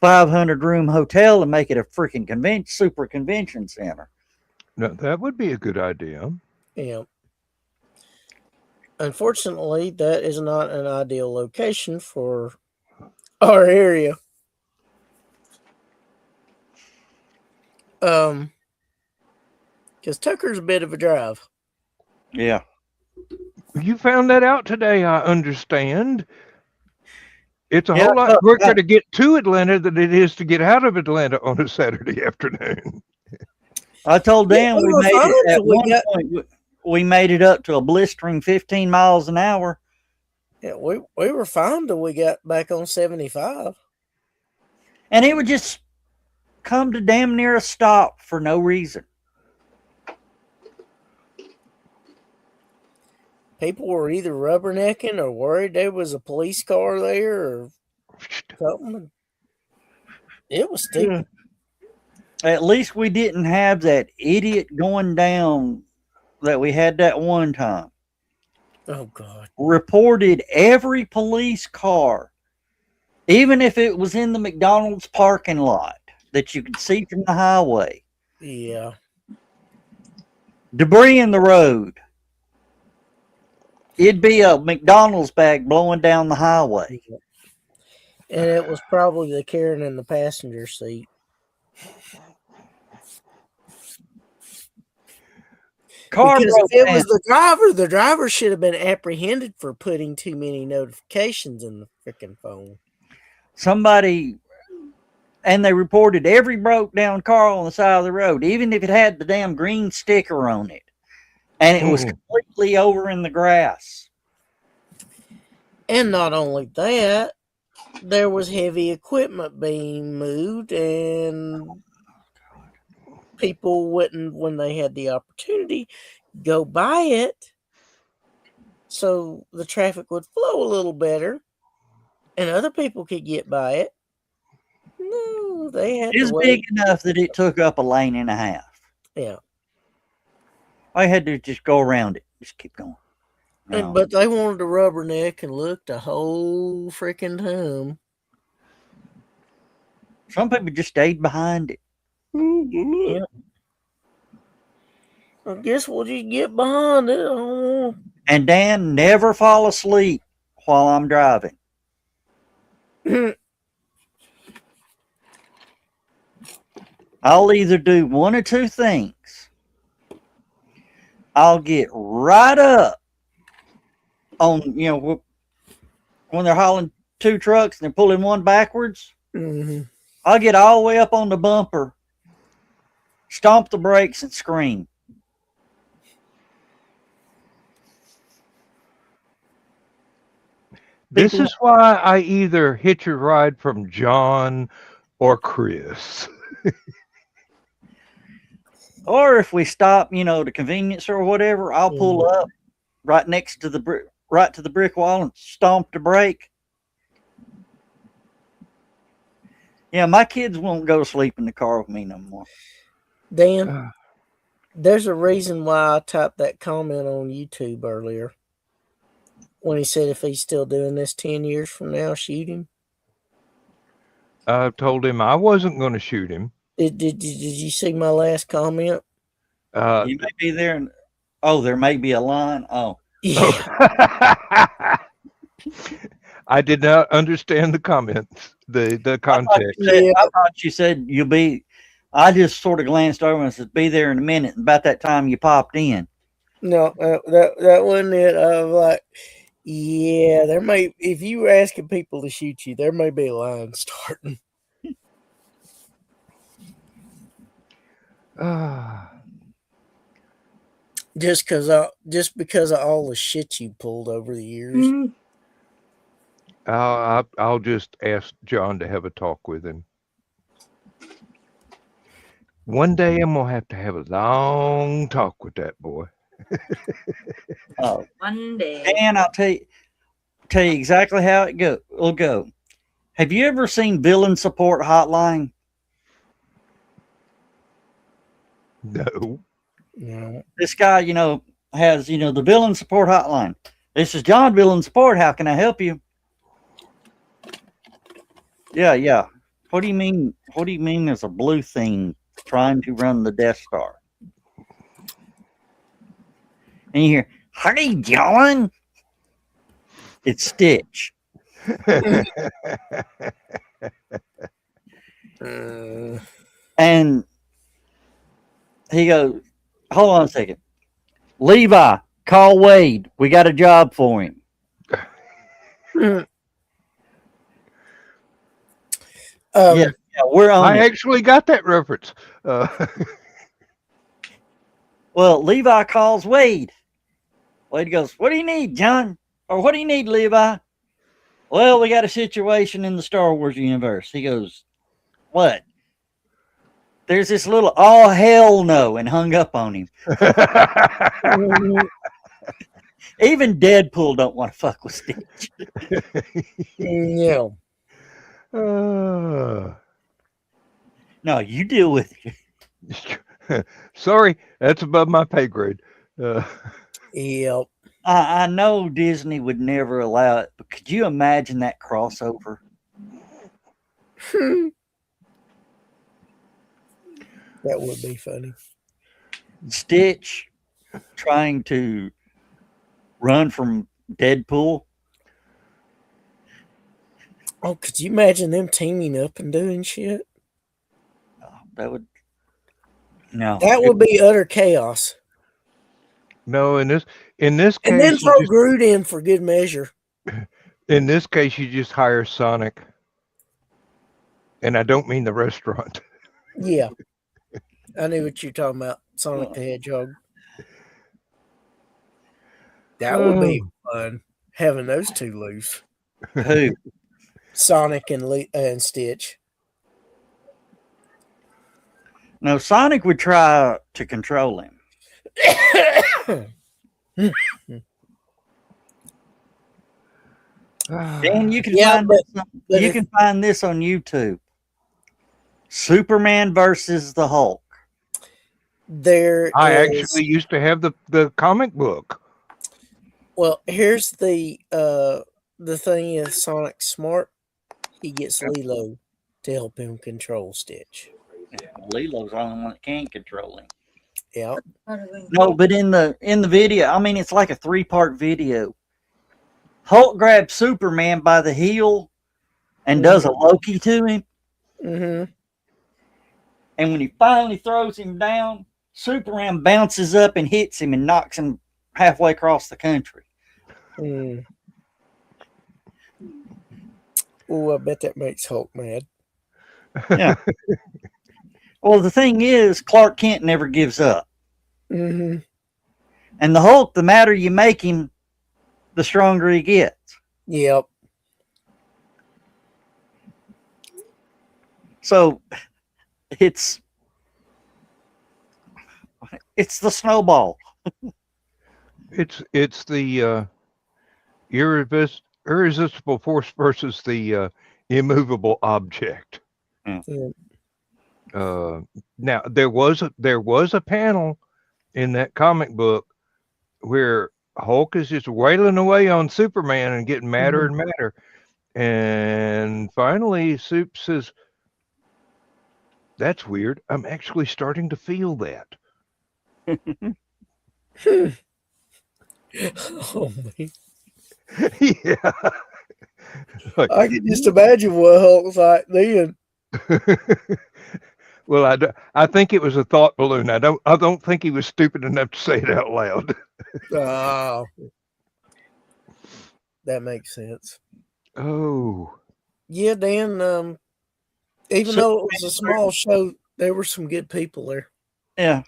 500-room hotel and make it a freaking super convention center. No, that would be a good idea. Yeah. Unfortunately, that is not an ideal location for our area. Because Tucker's a bit of a drive. Yeah. You found that out today, I understand. It's a Yeah, whole lot quicker to get to Atlanta than it is to get out of Atlanta on a Saturday afternoon. I told Dan Yeah, we we made were it fine at till we one got- point. We made it up to a blistering 15 miles an hour. Yeah, we were fine till we got back on 75. And it would just come to damn near a stop for no reason. People were either rubbernecking or worried there was a police car there or something. It was stupid. At least we didn't have that idiot going down that we had that one time. Oh, God. Reported every police car, even if it was in the McDonald's parking lot that you could see from the highway. Yeah. Debris in the road. It'd be a McDonald's bag blowing down the highway. And it was probably the Karen in the passenger seat. Car Because broke if it down. was the driver should have been apprehended for putting too many notifications in the freaking phone. Somebody, and they reported every broke down car on the side of the road, even if it had the damn green sticker on it. And it was completely over in the grass. And not only that, there was heavy equipment being moved, and people wouldn't, when they had the opportunity, go by it so the traffic would flow a little better and other people could get by it. No, they had It's to wait. big enough that it took up a lane and a half. Yeah. I had to just go around it. Just keep going. No. But they wanted to rubberneck and look the whole freaking time. Some people just stayed behind it. Yeah. I guess we'll just get behind it. I don't know. And Dan, never fall asleep while I'm driving. I'll either do one or two things. I'll get right up on, when they're hauling two trucks and they're pulling one backwards. Mm-hmm. I'll get all the way up on the bumper, stomp the brakes, and scream. This is why I either hitch a ride from John or Chris. Or if we stop, the convenience or whatever, I'll pull up right next to the brick wall and stomped a brake. Yeah, my kids won't go to sleep in the car with me no more. Dan, there's a reason why I typed that comment on YouTube earlier when he said if he's still doing this 10 years from now, shoot him. I told him I wasn't going to shoot him. Did you see my last comment? You may be there. There may be a line. Oh. Yeah. I did not understand the comments, the context. I thought you said you'll be. I just sort of glanced over and said, "Be there in a minute." And about that time, you popped in. No, that wasn't it. I was like, yeah, there may. If you were asking people to shoot you, there may be a line starting. Just because of all the shit you pulled over the years. I'll just ask John to have a talk with him. One day I'm gonna have a long talk with that boy. Oh, One day. and I'll tell you exactly how it'll go. Have you ever seen Villain Support Hotline? No. No. This guy, has the Villain Support Hotline. This is John, Villain Support. How can I help you? Yeah. What do you mean? What do you mean? There's a blue thing trying to run the Death Star, and you hear, "Hey, John." It's Stitch. And he goes, "Hold on a second. Levi, call Wade. We got a job for him." Yeah, we're on I it. actually got that reference. Well, Levi calls Wade. Wade goes, "What do you need, John? Or what do you need, Levi?" "Well, we got a situation in the Star Wars universe." He goes, "What?" "There's this little, oh, hell no," and hung up on him. Even Deadpool don't want to fuck with Stitch. Yeah. No, you deal with it. Sorry, that's above my pay grade. Yep. I know Disney would never allow it, but could you imagine that crossover? That would be funny. Stitch trying to run from Deadpool. Oh, could you imagine them teaming up and doing shit? That would That would be utter chaos. No, in this And case, then throw Groot in for good measure. in this case, you just hire Sonic, and I don't mean the restaurant. Yeah. I knew what you're talking about. Sonic the Hedgehog. That would be fun, having those two loose. Who? Sonic and Stitch. No, Sonic would try to control him. Dan, you can find this on YouTube. Superman versus the Hulk. I actually used to have the comic book. Well, here's the thing is Sonic's smart. He gets Lilo to help him control Stitch. Lilo's the only one that can control him. Yeah. No, but in the video, I mean, it's like a 3-part video. Hulk grabs Superman by the heel and does a Loki to him. Mm-hmm. And when he finally throws him down, Superman bounces up and hits him and knocks him halfway across the country. Mm. Oh, I bet that makes Hulk mad. Yeah. Well, the thing is, Clark Kent never gives up. Mm-hmm. And the Hulk, the madder you make him, the stronger he gets. Yep. So it's the snowball. It's the irresistible force versus the immovable object. Yeah. Now there was a panel in that comic book where Hulk is just wailing away on Superman and getting madder and madder, and finally Soup says, "That's weird. I'm actually starting to feel that." Oh, man. Yeah. Like, I can just imagine what Hulk's like then. well, I think it was a thought balloon. I don't think he was stupid enough to say it out loud. Oh, that makes sense. Oh, Yeah, Dan. Even So- though it was a small show, there were some good people there. Yeah.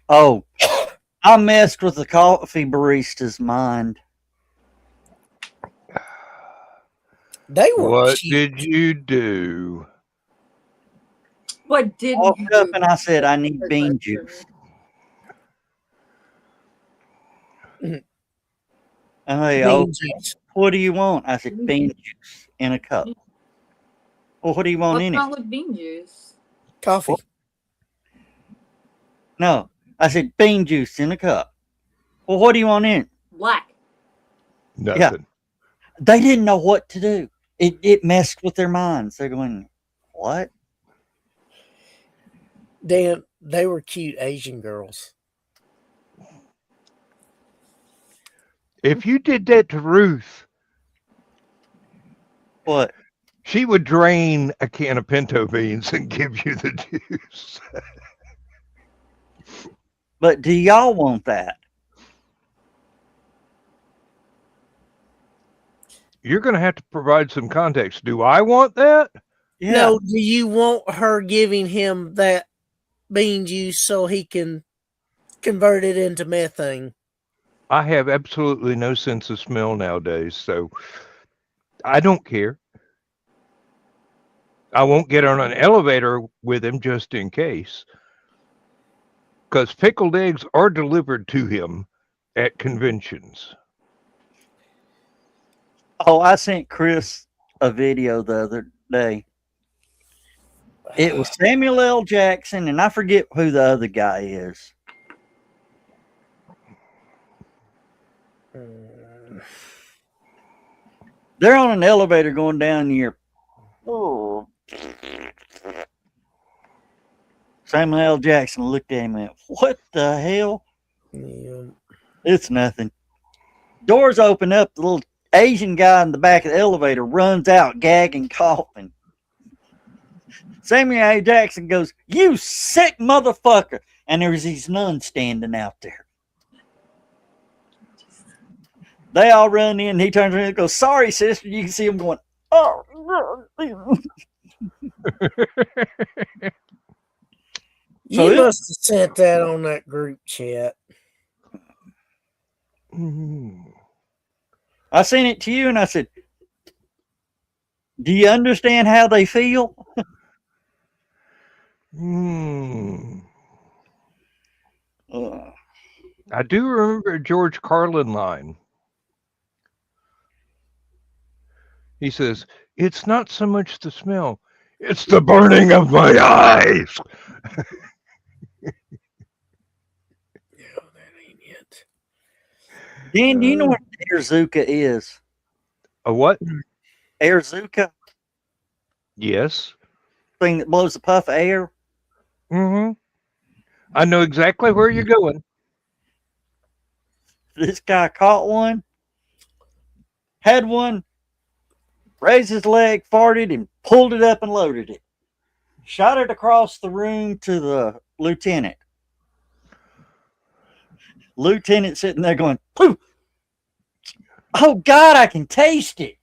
Oh, I messed with the coffee barista's mind. They were what cute. did you do? What did I walked you up do? and I said, I need bean juice. And they, Bean juice. what do you want? I said, bean juice in a cup. Well, what do you want What's in it? wrong with bean juice? Coffee. No. I said, bean juice in a cup. Well, what do you want in it? Black. Nothing. They didn't know what to do. It messed with their minds. They're going, what? Dan, they were cute Asian girls. If you did that to Ruth, What? she would drain a can of pinto beans and give you the juice. But do y'all want that? You're going to have to provide some context. Do I want that? Yeah. No, do you want her giving him that bean juice so he can convert it into methane? I have absolutely no sense of smell nowadays, so I don't care. I won't get on an elevator with him just in case. Because pickled eggs are delivered to him at conventions. Oh, I sent Chris a video the other day. It was Samuel L. Jackson, and I forget who the other guy is. They're on an elevator going down near. Oh. Samuel L. Jackson looked at him and went, what the hell? Yeah. It's nothing. Doors open up. The little Asian guy in the back of the elevator runs out, gagging, coughing. Samuel A. Jackson goes, you sick motherfucker. And there's these nuns standing out there. They all run in. He turns around and goes, sorry, sister. You can see him going, oh. You So must have sent that on that group chat. I sent it to you and I said, do you understand how they feel? I do remember a George Carlin line. He says, it's not so much the smell, it's the burning of my eyes. No, that ain't it. Dan, do you know what Airzuka is? A what? Airzuka? Yes. Thing that blows a puff of air? Mm-hmm. I know exactly where you're going. This guy caught one, had one, raised his leg, farted, and pulled it up and loaded it. Shot it across the room to the lieutenant. Lieutenant sitting there going, poof. Oh, God, I can taste it.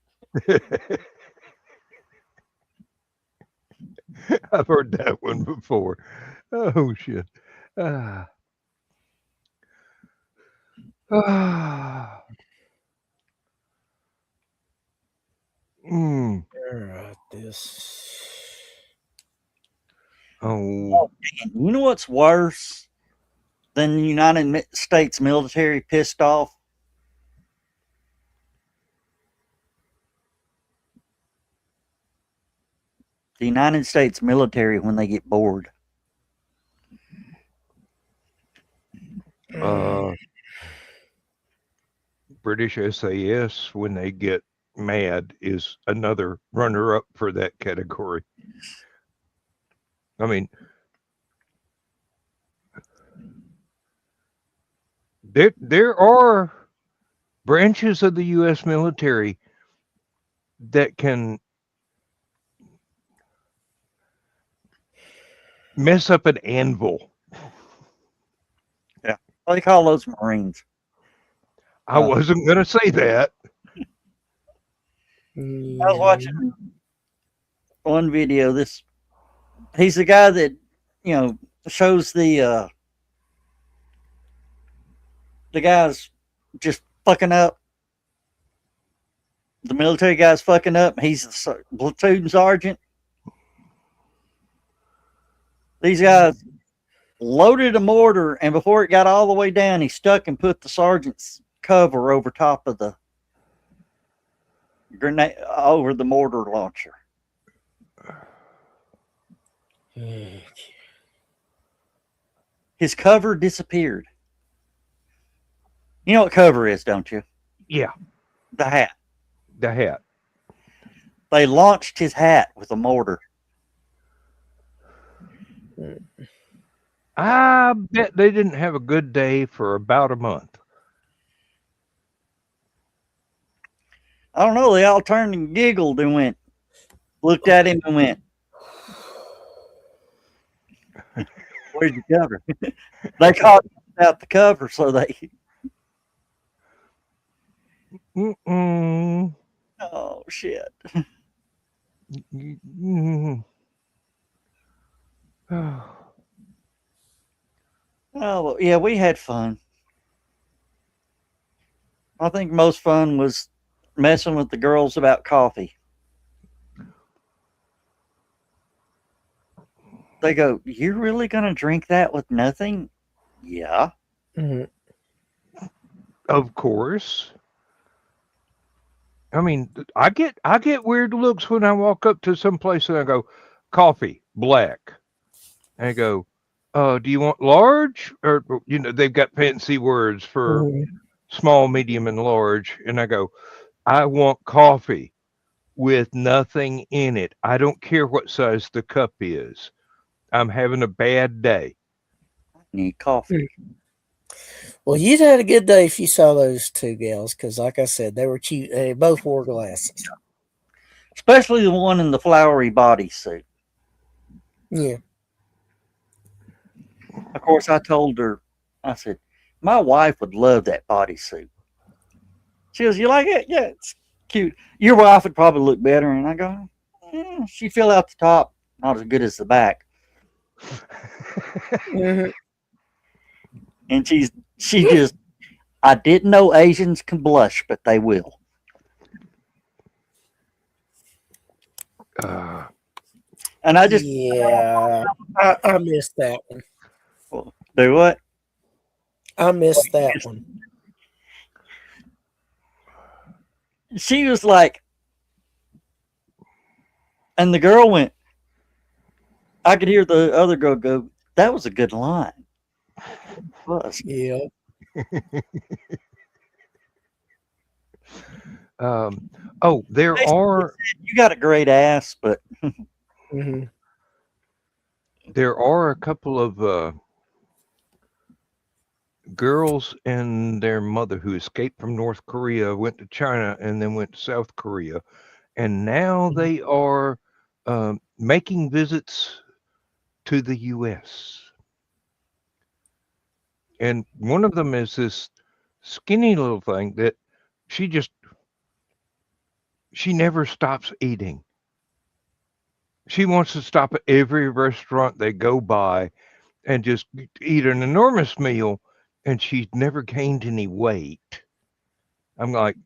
I've heard that one before. Oh, shit. Ah. Ah. Mm. Alright, this. Oh. You know what's worse? Then the United States military pissed off. The United States military, when they get bored. British SAS, when they get mad, is another runner-up for that category. I mean, there are branches of the U.S. military that can mess up an anvil. Yeah, what do they call those Marines? I wasn't going to say that. I was watching one video. He's the guy that, shows the guys just fucking up. The military guy's fucking up. He's the platoon sergeant. These guys loaded a mortar, and before it got all the way down, he stuck and put the sergeant's cover over top of the grenade, over the mortar launcher. His cover disappeared. You know what cover is, don't you? Yeah. The hat. The hat. They launched his hat with a mortar. I bet they didn't have a good day for about a month. I don't know. They all turned and giggled and looked at him and went, "Where's the cover?" They caught out the cover, so they. Mm-mm. Oh shit! Oh yeah, we had fun. I think most fun was messing with the girls about coffee. They go, "You're really gonna drink that with nothing?" Yeah. Mhm. Of course. I mean, I get weird looks when I walk up to some place and I go, "Coffee, black." And I go, "Do you want large?" Or they've got fancy words for small, medium, and large. And I go, "I want coffee with nothing in it. I don't care what size the cup is. I'm having a bad day." I need coffee. Well, you'd had a good day if you saw those two gals, because, like I said, they were cute. They both wore glasses. Especially the one in the flowery bodysuit. Yeah. Of course, I told her, I said, "My wife would love that bodysuit." She goes, "You like it?" "Yeah, it's cute. Your wife would probably look better." And I go, "She fill out the top, not as good as the back." Mm-hmm. And she just, "I didn't know Asians can blush, but they will." And I just, Yeah, I missed that one. do what? I missed that one. She was like, and the girl went, I could hear the other girl go, "That was a good line." It was. Yeah. There are You got a great ass, but Mm-hmm. there are a couple of girls and their mother who escaped from North Korea, went to China, and then went to South Korea, and now they are making visits to the U.S. And one of them is this skinny little thing that she never stops eating. She wants to stop at every restaurant they go by and just eat an enormous meal, and she's never gained any weight. I'm like,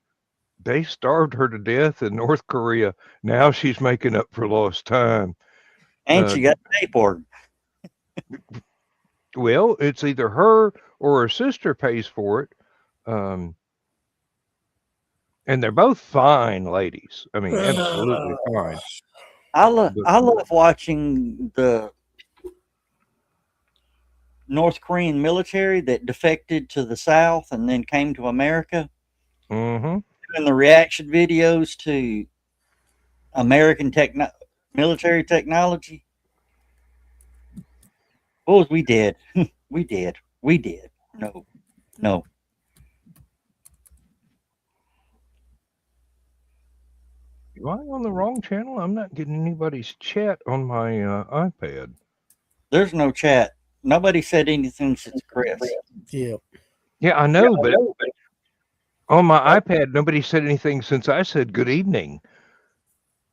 they starved her to death in North Korea. Now she's making up for lost time. and she got tapeworm. Well, it's either her or her sister pays for it. And they're both fine ladies. I mean, absolutely fine. I love watching the North Korean military that defected to the South and then came to America, Mm-hmm. doing the reaction videos to American military technology. Oh, we did. We did. No. Am I on the wrong channel? I'm not getting anybody's chat on my iPad. There's no chat. Nobody said anything since Chris. Yeah. Yeah, I know, but on my iPad, nobody said anything since I said good evening.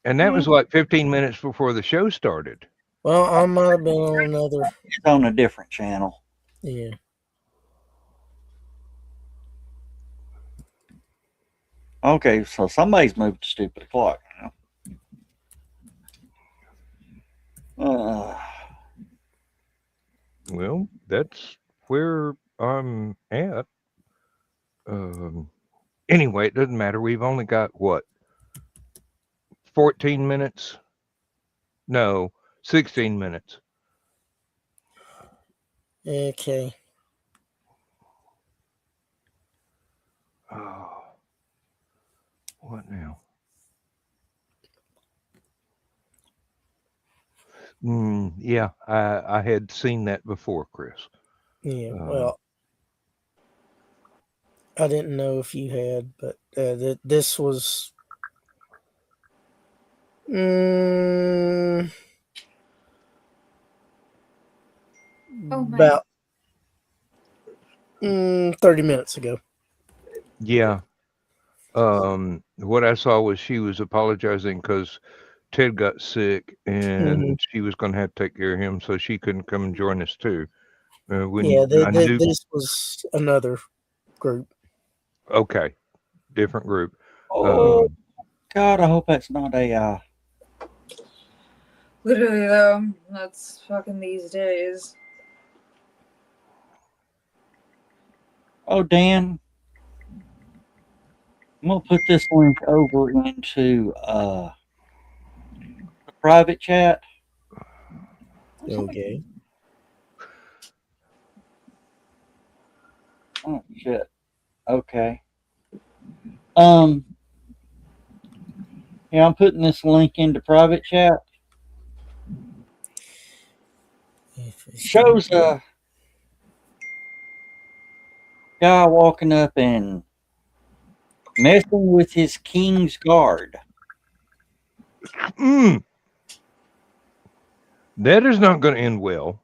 And that was like 15 minutes before the show started. Well, I might have been on another. It's on a different channel. Yeah. Okay, so somebody's moved the stupid clock now. Well, that's where I'm at. Anyway, it doesn't matter. We've only got what? 14 minutes? No, 16 minutes. Okay. Oh, what now? Yeah, I had seen that before, Chris. Yeah. Well, I didn't know if you had, but this was. About 30 minutes ago. Yeah. What I saw was she was apologizing because Ted got sick and she was going to have to take care of him, so she couldn't come and join us too. This was another group. Okay, different group. Oh, God, I hope that's not AI. Literally, though, that's fucking these days. Oh, Dan, I'm going to put this link over into the private chat. Okay. Oh, shit. Okay. Yeah, I'm putting this link into private chat. Shows a guy walking up and messing with his king's guard. That is not going to end well.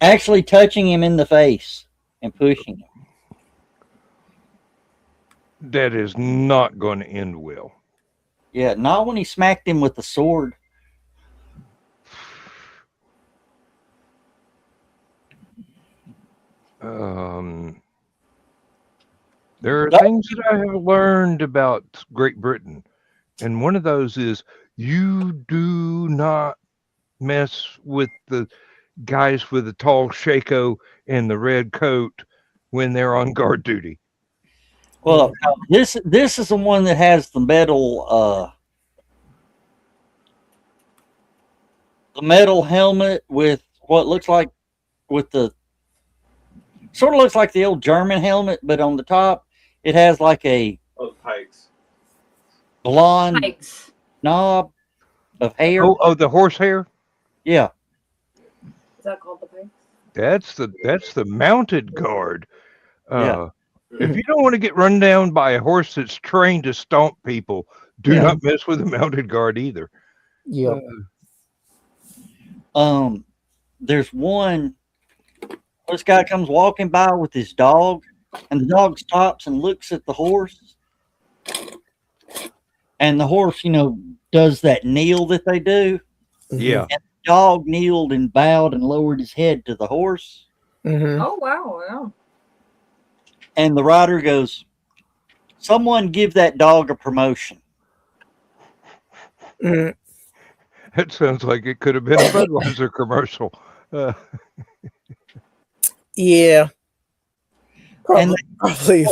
Actually touching him in the face and pushing him. That is not going to end well. Yeah, not when he smacked him with the sword. There are things that I have learned about Great Britain, and one of those is you do not mess with the guys with the tall shako and the red coat when they're on guard duty. Well, this is the one that has the metal helmet with what looks like sort of looks like the old German helmet, but on the top it has like a pikes. blonde Pikes. knob of hair. Oh, the horsehair? Yeah. Is that called the pikes? That's the mounted guard. Yeah. If you don't want to get run down by a horse that's trained to stomp people, do not mess with the mounted guard either. Yeah. There's one. This guy comes walking by with his dog, and the dog stops and looks at the horse. And the horse, does that kneel that they do. Yeah. And the dog kneeled and bowed and lowered his head to the horse. Mm-hmm. Oh, wow. Yeah. And the rider goes, "Someone give that dog a promotion." That sounds like it could have been a Budweiser commercial. Uh, Yeah, And probably.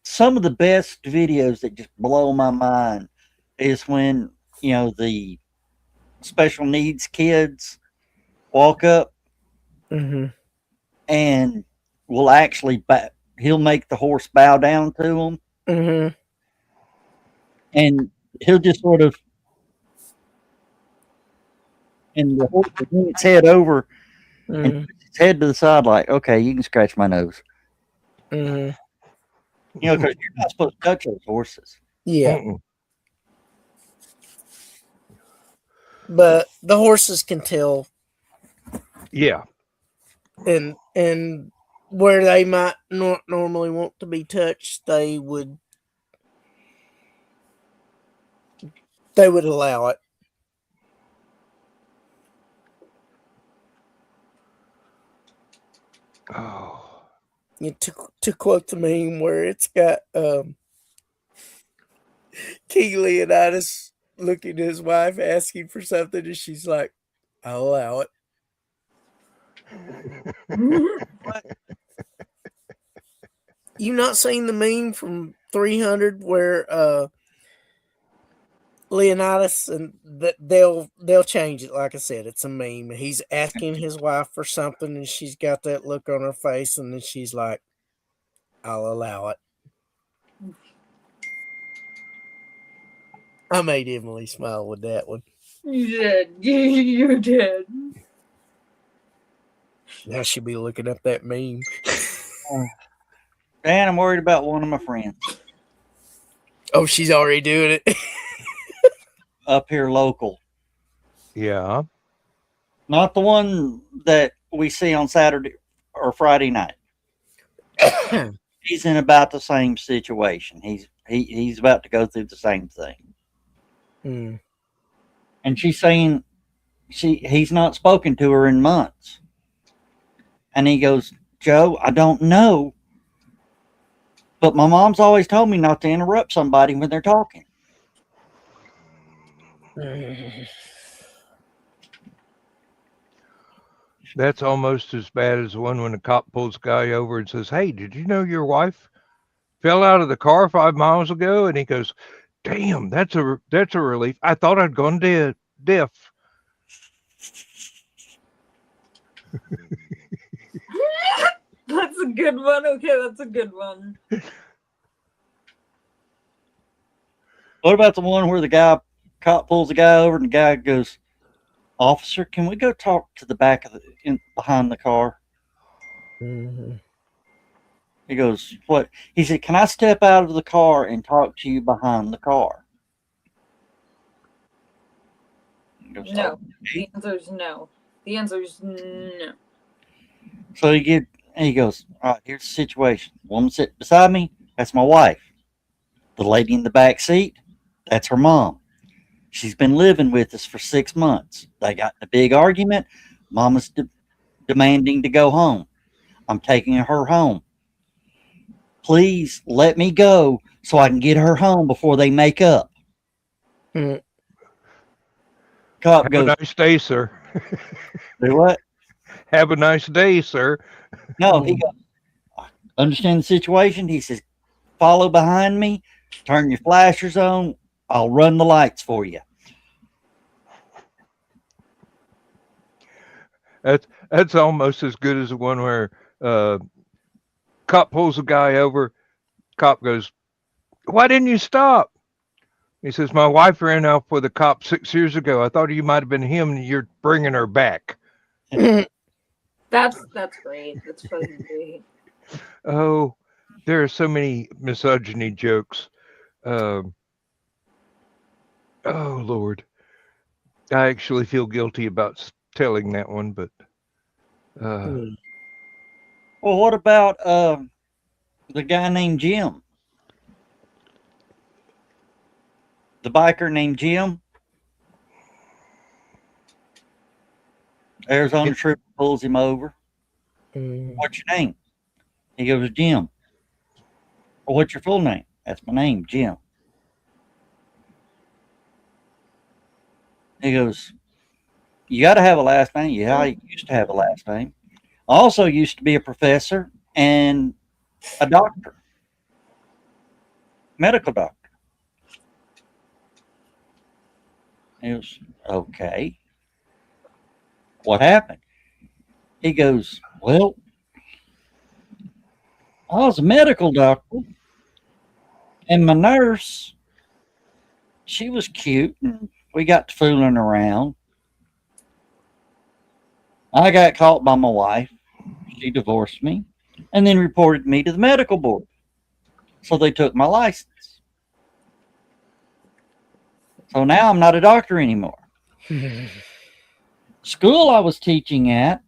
some of the best videos that just blow my mind is when, the special needs kids walk up Hmm. and will actually he'll make the horse bow down to him, Hmm. and he'll just sort of, and the horse will bring its head over and Hmm. puts its head to the side like, okay, you can scratch my nose. Hmm. Because you're not supposed to touch those horses. Yeah, mm-mm. but the horses can tell, Yeah. and where they might not normally want to be touched, they would allow it. Oh. To quote the meme where it's got King Leonidas looking at his wife asking for something, and she's like, "I'll allow it." You not seen the meme from 300 where Leonidas, and that they'll change it. Like I said, it's a meme. He's asking his wife for something, and she's got that look on her face, and then she's like, "I'll allow it." I made Emily smile with that one. You did. You did. Now she'll be looking up that meme. Dan, I'm worried about one of my friends Oh, she's already doing it. up here local. Yeah. Not the one that we see on Saturday or Friday night. He's in about the same situation. He's about to go through the same thing. Mm. And she's saying he's not spoken to her in months. And he goes, Joe, I don't know, but my mom's always told me not to interrupt somebody when they're talking. That's almost as bad as the one when a cop pulls a guy over and says, "Hey, did you know your wife fell out of the car 5 miles ago?" And he goes, "Damn, that's a relief. I thought I'd gone deaf." That's a good one. Okay, that's a good one. What about the one where the cop pulls the guy over and the guy goes, "Officer, can we go talk to the back of behind the car?" Mm-hmm. He goes, "What?" He said, "Can I step out of the car and talk to you behind the car?" He goes, No. "Okay." The answer is no. The answer is no. So he goes, "All right, here's the situation. The woman sitting beside me, that's my wife. The lady in the back seat, that's her mom. She's been living with us for 6 months. They got in a big argument. Mama's demanding to go home. I'm taking her home. Please let me go so I can get her home before they make up." Mm. Cop Have goes, a nice day, sir. "Do what?" Have a nice day, sir. No, he goes, "I understand the situation." He says, "Follow behind me, turn your flashers on. I'll run the lights for you." That's almost as good as the one where cop pulls a guy over. Cop goes, "Why didn't you stop?" He says, "My wife ran off with a cop 6 years ago. I thought you might have been him, and you're bringing her back." That's great. That's fucking great. Oh, there are so many misogyny jokes. Um, oh Lord, I actually feel guilty about telling that one, but Mm. Well, what about the guy named Jim? The biker named Jim? Arizona trooper pulls him over. Mm. "What's your name?" He goes, "Jim." "Well, what's your full name?" "That's my name, Jim." He goes, You got to have a last name. Yeah, I used to have a last name. I also used to be a professor and a doctor, medical doctor. It was okay. What happened? He goes, well, I was a medical doctor, and my nurse, she was cute, and we got to fooling around. I got caught by my wife. She divorced me and then reported me to the medical board. So they took my license. So now I'm not a doctor anymore. School I was teaching at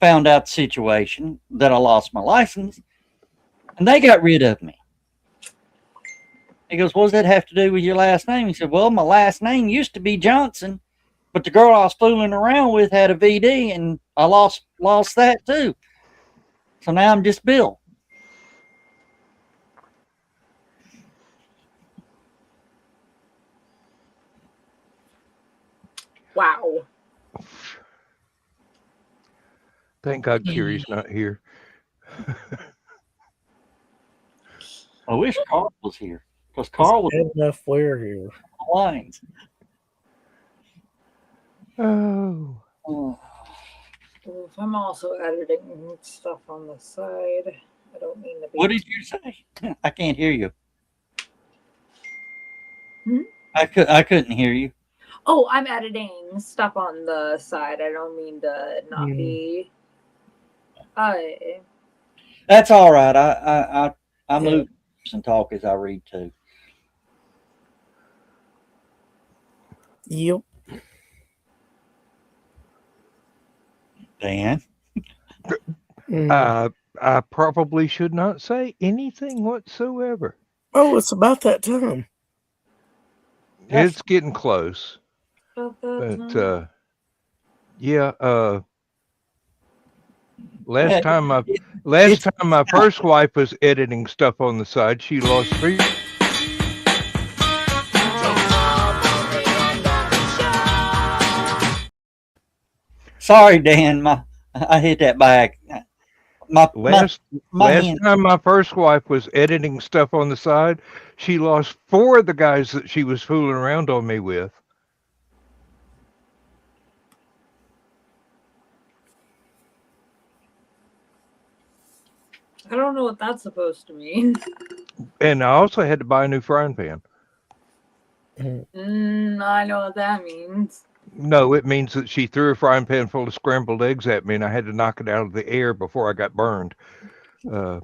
found out the situation that I lost my license and they got rid of me. He goes, what does that have to do with your last name? He said, well, my last name used to be Johnson, but the girl I was fooling around with had a VD and I lost that too. So now I'm just Bill. Wow. Thank God Kiri's not here. I wish Carl was here because Carl was Good enough we're here. lines. Oh. Oh. Well, if I'm also editing stuff on the side, I don't mean to be. What did you say? I can't hear you. Hmm? I couldn't hear you. Oh, I'm editing stuff on the side. I don't mean to not be. That's all right. I move and talk as I read too. Yep. Dan. I probably should not say anything whatsoever. Oh, it's about that time. It's getting close. But yeah, last time my first wife was editing stuff on the side, she lost 3. Sorry, Dan. I hit that back. Last time my first wife was editing stuff on the side, she lost 4 of the guys that she was fooling around on me with. I don't know what that's supposed to mean. And I also had to buy a new frying pan. I know what that means. No, it means that she threw a frying pan full of scrambled eggs at me, and I had to knock it out of the air before I got burned. Broke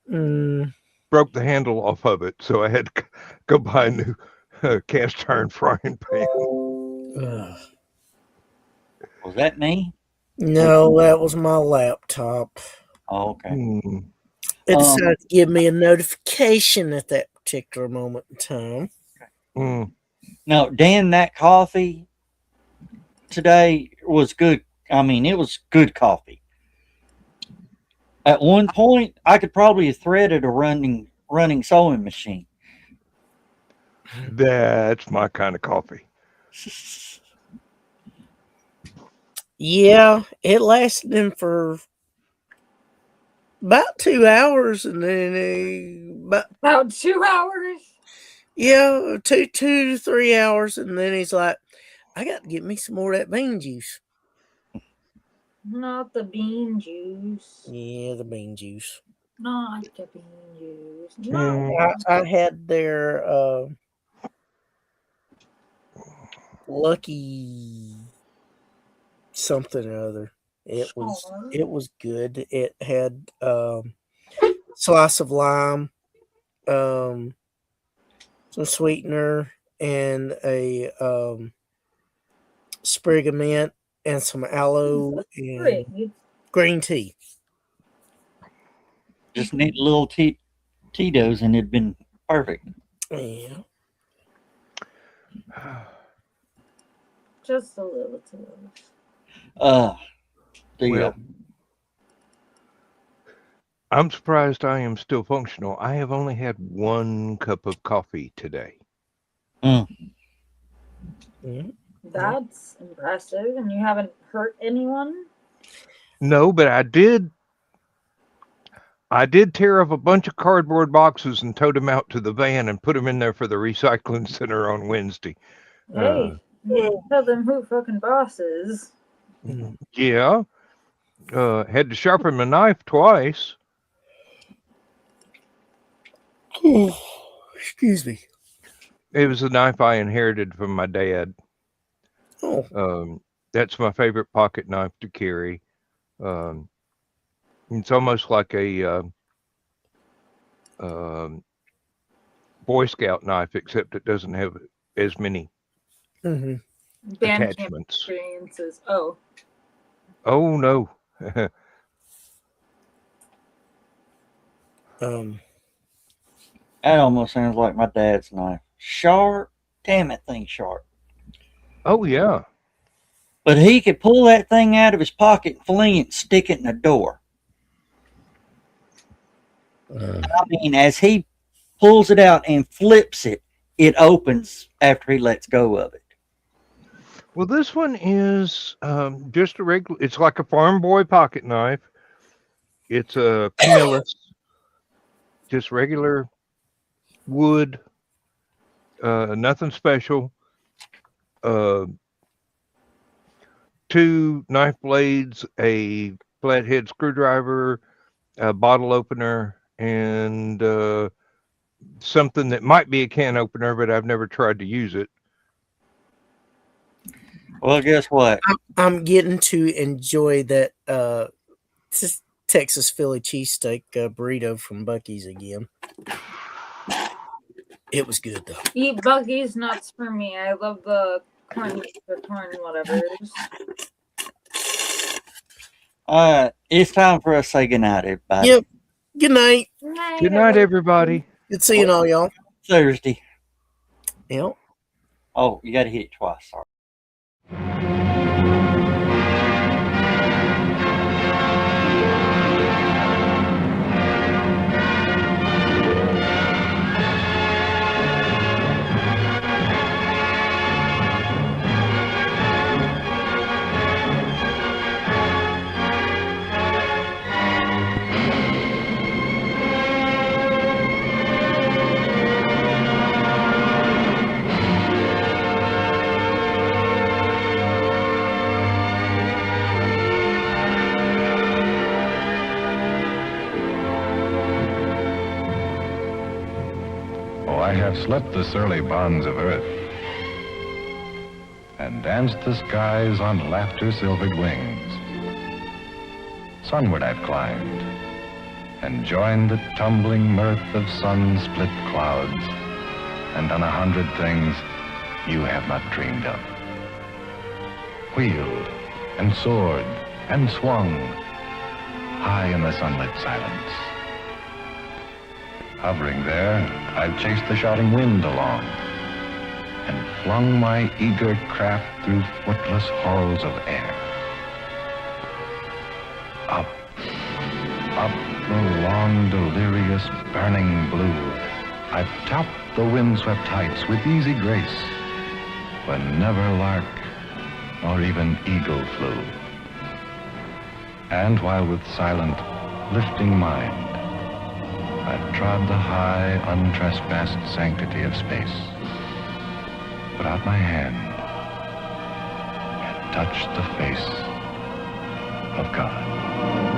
the handle off of it, so I had to go buy a new cast iron frying pan. Was that me? No, that was my laptop. Oh, okay. It decided to give me a notification at that particular moment in time. No, Dan, that coffee today was good. I mean, it was good coffee. At one point, I could probably have threaded a running sewing machine. That's my kind of coffee. Yeah, it lasted him for about 2 hours, and then about 2 hours. Yeah, 2 to 3 hours, and then he's like, "I got to get me some more of that bean juice." Not the bean juice. Yeah, the bean juice. Not the bean juice. No. I had their Lucky something or other. It was good. It had slice of lime, some sweetener, and a sprig of mint, and some aloe and green tea. Just need a little Tito's and it'd been perfect. Yeah. Just a little Tito's. Well, I'm surprised I am still functional. I have only had 1 cup of coffee today. That's impressive. And you haven't hurt anyone? No, but I did tear up a bunch of cardboard boxes and tote them out to the van and put them in there for the recycling center on Wednesday. Hey, tell them who fucking boss is. Yeah. Had to sharpen my knife twice. Excuse me. It was a knife I inherited from my dad. Oh. That's my favorite pocket knife to carry. It's almost like a Boy Scout knife, except it doesn't have as many Band camp attachments. experiences. Oh. Oh no. That almost sounds like my dad's knife. Sharp. Damn, that thing's sharp. Oh yeah. But he could pull that thing out of his pocket, fling it, and stick it in the door. I mean, as he pulls it out and flips it, it opens after he lets go of it. Well, this one is just a regular. It's like a farm boy pocket knife. It's a Camillus, just regular wood. Nothing special. 2 knife blades, a flathead screwdriver, a bottle opener, and something that might be a can opener, but I've never tried to use it. Well, guess what? I'm getting to enjoy that Texas Philly cheesesteak burrito from Buc-ee's again. It was good though. Eat Buc-ee's nuts for me. I love the corn whatever it is. It's time for us to say goodnight, everybody. Yep. Good night. Good night, everybody. Good seeing all y'all. Thursday. Yep. Oh, you got to hit it twice. Sorry. I have slept the surly bonds of earth and danced the skies on laughter-silvered wings. Sunward I've climbed and joined the tumbling mirth of sun-split clouds and done 100 things you have not dreamed of. Wheeled and soared and swung high in the sunlit silence. Hovering there, I've chased the shouting wind along and flung my eager craft through footless halls of air. Up, up the long, delirious, burning blue, I've topped the windswept heights with easy grace, when never lark nor even eagle flew. And while with silent, lifting mind, I've trod the high, untrespassed sanctity of space, put out my hand, and touched the face of God.